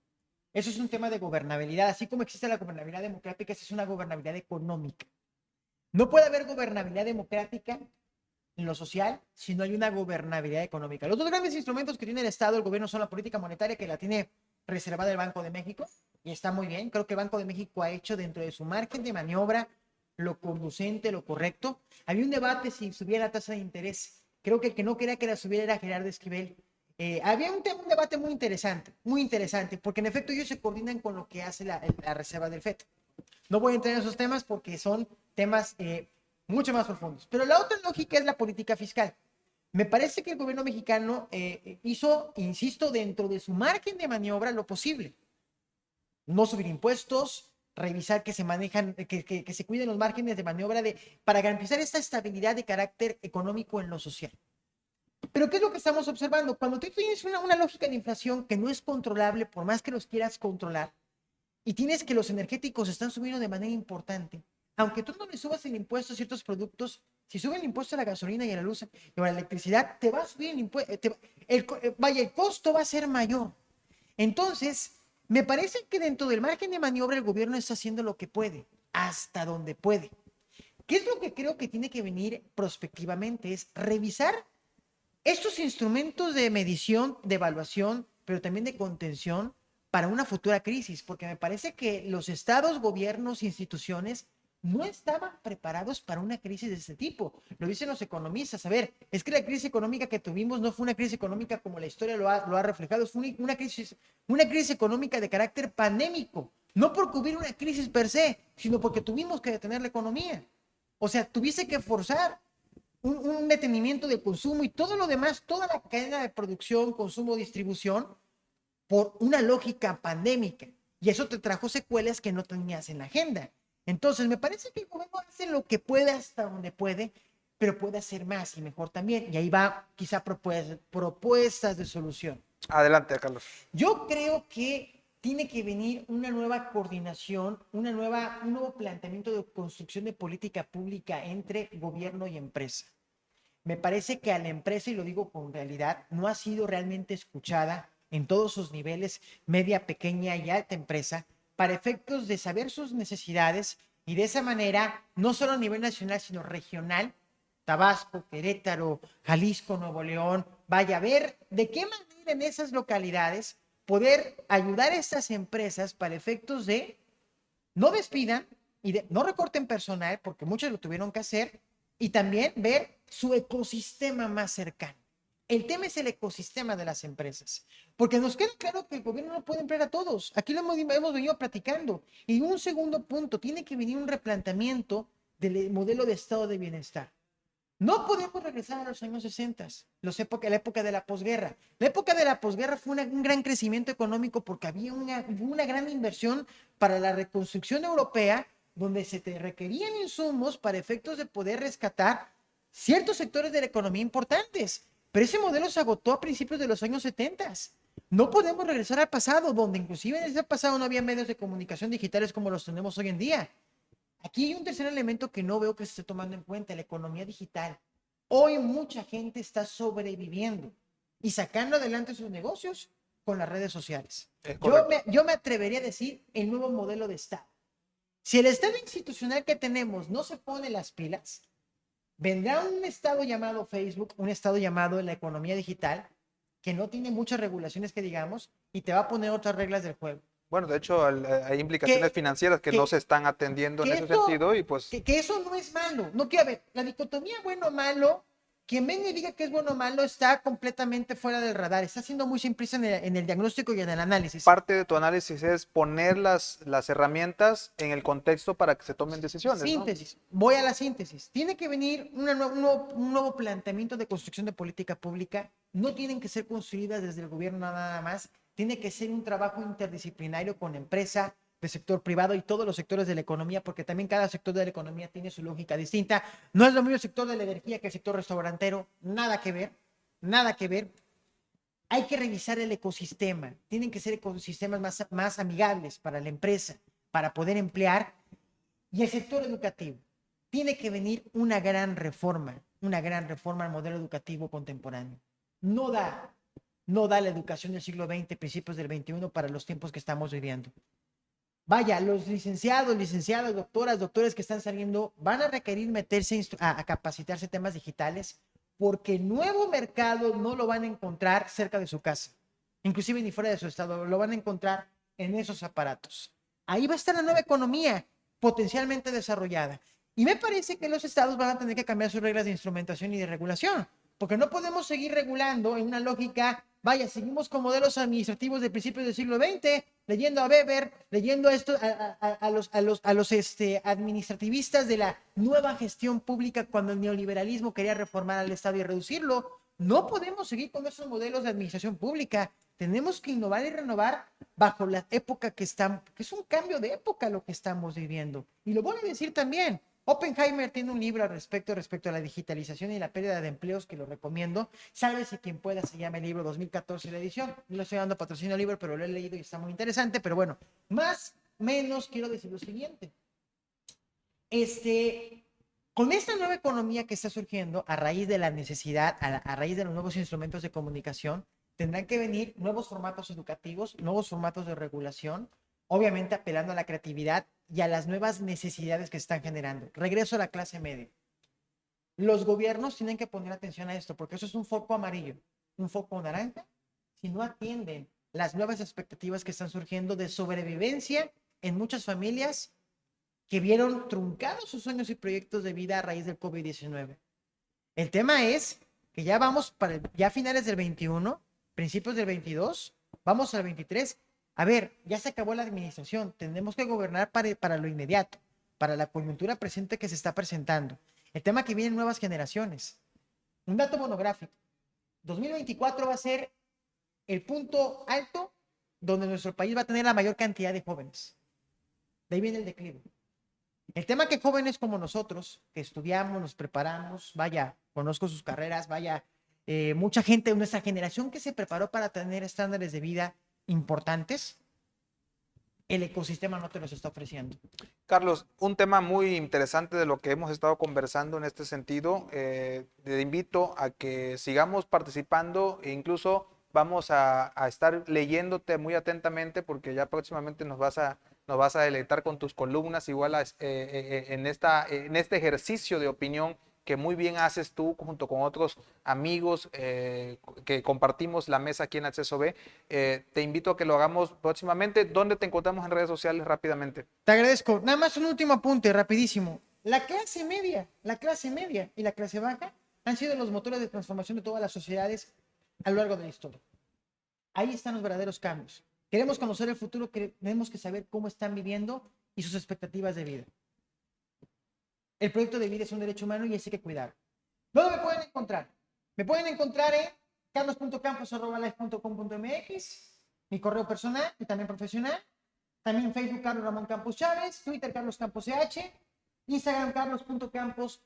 Eso es un tema de gobernabilidad, así como existe la gobernabilidad democrática, esa es una gobernabilidad económica. No puede haber gobernabilidad democrática en lo social si no hay una gobernabilidad económica. Los dos grandes instrumentos que tiene el Estado, el gobierno, son la política monetaria, que la tiene reservada el Banco de México, y está muy bien. Creo que el Banco de México ha hecho dentro de su margen de maniobra lo conducente, lo correcto. Había un debate si subiera la tasa de interés. Creo que el que no quería que la subiera era Gerardo Esquivel. Había un debate muy interesante, porque en efecto ellos se coordinan con lo que hace la reserva del FED. No voy a entrar en esos temas porque son temas mucho más profundos. Pero la otra lógica es la política fiscal. Me parece que el gobierno mexicano hizo, insisto, dentro de su margen de maniobra lo posible. No subir impuestos, revisar que se manejan, que se cuiden los márgenes de maniobra para garantizar esta estabilidad de carácter económico en lo social. Pero ¿qué es lo que estamos observando? Cuando tú tienes una lógica de inflación que no es controlable, por más que los quieras controlar, y tienes que los energéticos están subiendo de manera importante, aunque tú no le subas el impuesto a ciertos productos, si sube el impuesto a la gasolina y a la luz y a la electricidad, te va a subir el impuesto, el costo va a ser mayor. Entonces, me parece que dentro del margen de maniobra el gobierno está haciendo lo que puede, hasta donde puede. ¿Qué es lo que creo que tiene que venir prospectivamente? Es revisar estos instrumentos de medición, de evaluación, pero también de contención para una futura crisis, porque me parece que los estados, gobiernos, instituciones no estaban preparados para una crisis de este tipo. Lo dicen los economistas. A ver, es que la crisis económica que tuvimos no fue una crisis económica como la historia lo ha reflejado, fue una crisis económica de carácter pandémico, no porque hubiera una crisis per se, sino porque tuvimos que detener la economía. O sea, tuviste que forzar un detenimiento del consumo y todo lo demás, toda la cadena de producción, consumo, distribución, por una lógica pandémica. Y eso te trajo secuelas que no tenías en la agenda. Entonces, me parece que el gobierno hace lo que puede hasta donde puede, pero puede hacer más y mejor también. Y ahí va quizá propuestas de solución. Adelante, Carlos. Yo creo que tiene que venir una nueva coordinación, un nuevo planteamiento de construcción de política pública entre gobierno y empresa. Me parece que a la empresa, y lo digo con realidad, no ha sido realmente escuchada en todos sus niveles, media, pequeña y alta empresa, para efectos de saber sus necesidades y de esa manera, no solo a nivel nacional, sino regional, Tabasco, Querétaro, Jalisco, Nuevo León, vaya a ver de qué manera en esas localidades poder ayudar a estas empresas para efectos de no despidan y no recorten personal, porque muchos lo tuvieron que hacer, y también ver su ecosistema más cercano. El tema es el ecosistema de las empresas, porque nos queda claro que el gobierno no puede emplear a todos. Aquí lo hemos venido platicando. Y un segundo punto, tiene que venir un replanteamiento del modelo de estado de bienestar. No podemos regresar a los años 60, la época de la posguerra. La época de la posguerra fue un gran crecimiento económico porque había una gran inversión para la reconstrucción europea, donde se te requerían insumos para efectos de poder rescatar ciertos sectores de la economía importantes. Pero ese modelo se agotó a principios de los años 70. No podemos regresar al pasado, donde inclusive en ese pasado no había medios de comunicación digitales como los tenemos hoy en día. Aquí hay un tercer elemento que no veo que se esté tomando en cuenta, la economía digital. Hoy mucha gente está sobreviviendo y sacando adelante sus negocios con las redes sociales. Yo me atrevería a decir el nuevo modelo de Estado. Si el Estado institucional que tenemos no se pone las pilas, vendrá un Estado llamado Facebook, un Estado llamado la economía digital, que no tiene muchas regulaciones que digamos, y te va a poner otras reglas del juego. Bueno, de hecho, hay implicaciones financieras que no se están atendiendo en ese sentido y pues... Que eso no es malo. No quiero ver, la dicotomía bueno-malo, quien venga y diga que es bueno o malo está completamente fuera del radar. Está siendo muy simplista en el diagnóstico y en el análisis. Parte de tu análisis es poner las herramientas en el contexto para que se tomen decisiones, Síntesis. ¿No? Voy a la síntesis. Tiene que venir un nuevo planteamiento de construcción de política pública. No tienen que ser construidas desde el gobierno nada más. Tiene que ser un trabajo interdisciplinario con empresa, de sector privado y todos los sectores de la economía, porque también cada sector de la economía tiene su lógica distinta. No es lo mismo el sector de la energía que el sector restaurantero, nada que ver, nada que ver. Hay que revisar el ecosistema, tienen que ser ecosistemas más amigables para la empresa, para poder emplear. Y el sector educativo, tiene que venir una gran reforma al modelo educativo contemporáneo. No da la educación del siglo XX, principios del XXI para los tiempos que estamos viviendo. Vaya, los licenciados, doctores que están saliendo van a requerir meterse a capacitarse en temas digitales porque el nuevo mercado no lo van a encontrar cerca de su casa, inclusive ni fuera de su estado, lo van a encontrar en esos aparatos. Ahí va a estar la nueva economía potencialmente desarrollada. Y me parece que los estados van a tener que cambiar sus reglas de instrumentación y de regulación, porque no podemos seguir regulando en una lógica, vaya, seguimos con modelos administrativos de principios del siglo XX, leyendo a Weber, leyendo a los administrativistas de la nueva gestión pública cuando el neoliberalismo quería reformar al Estado y reducirlo. No podemos seguir con esos modelos de administración pública. Tenemos que innovar y renovar bajo la época que estamos, que es un cambio de época lo que estamos viviendo. Y lo voy a decir también. Oppenheimer tiene un libro al respecto a la digitalización y la pérdida de empleos que lo recomiendo. Sálvese quien pueda, se llama el libro 2014 la edición. No le estoy dando patrocinio al libro, pero lo he leído y está muy interesante. Pero bueno, más o menos quiero decir lo siguiente. Con esta nueva economía que está surgiendo a raíz de la necesidad, a raíz de los nuevos instrumentos de comunicación, tendrán que venir nuevos formatos educativos, nuevos formatos de regulación, obviamente apelando a la creatividad y a las nuevas necesidades que se están generando. Regreso a la clase media. Los gobiernos tienen que poner atención a esto, porque eso es un foco amarillo, un foco naranja, si no atienden las nuevas expectativas que están surgiendo de sobrevivencia en muchas familias que vieron truncados sus sueños y proyectos de vida a raíz del COVID-19. El tema es que ya vamos para ya finales del 21, principios del 22, vamos al 23. A ver, ya se acabó la administración, tenemos que gobernar para lo inmediato, para la coyuntura presente que se está presentando. El tema que vienen nuevas generaciones. Un dato monográfico. 2024 va a ser el punto alto donde nuestro país va a tener la mayor cantidad de jóvenes. De ahí viene el declive. El tema que jóvenes como nosotros, que estudiamos, nos preparamos, vaya, conozco sus carreras, vaya, mucha gente de nuestra generación que se preparó para tener estándares de vida importantes, el ecosistema no te los está ofreciendo. Carlos, un tema muy interesante de lo que hemos estado conversando en este sentido, te invito a que sigamos participando e incluso vamos a estar leyéndote muy atentamente porque ya próximamente nos vas a deleitar con tus columnas igual en este ejercicio de opinión que muy bien haces tú junto con otros amigos que compartimos la mesa aquí en Acceso B. Te invito a que lo hagamos próximamente. ¿Dónde te encontramos en redes sociales rápidamente? Te agradezco. Nada más un último apunte, rapidísimo. La clase media y la clase baja han sido los motores de transformación de todas las sociedades a lo largo de la historia. Ahí están los verdaderos cambios. Queremos conocer el futuro, tenemos que saber cómo están viviendo y sus expectativas de vida. El proyecto de vida es un derecho humano y ese hay que cuidar. ¿Dónde me pueden encontrar? Me pueden encontrar en carlos.campos@life.com.mx, mi correo personal y también profesional. También en Facebook Carlos Ramón Campos Chávez, Twitter Carlos Campos CH, Instagram carlos.camposch.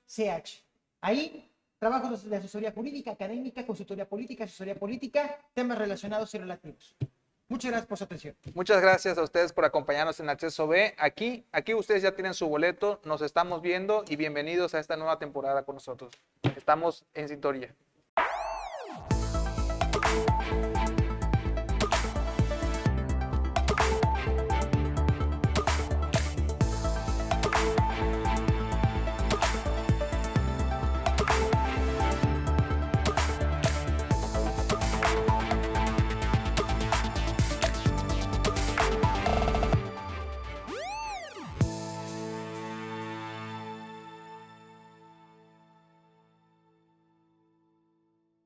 Ahí trabajos de asesoría jurídica, académica, consultoría política, temas relacionados y relativos. Muchas gracias por su atención. Muchas gracias a ustedes por acompañarnos en Acceso B. Aquí ustedes ya tienen su boleto, nos estamos viendo y bienvenidos a esta nueva temporada con nosotros. Estamos en sintonía.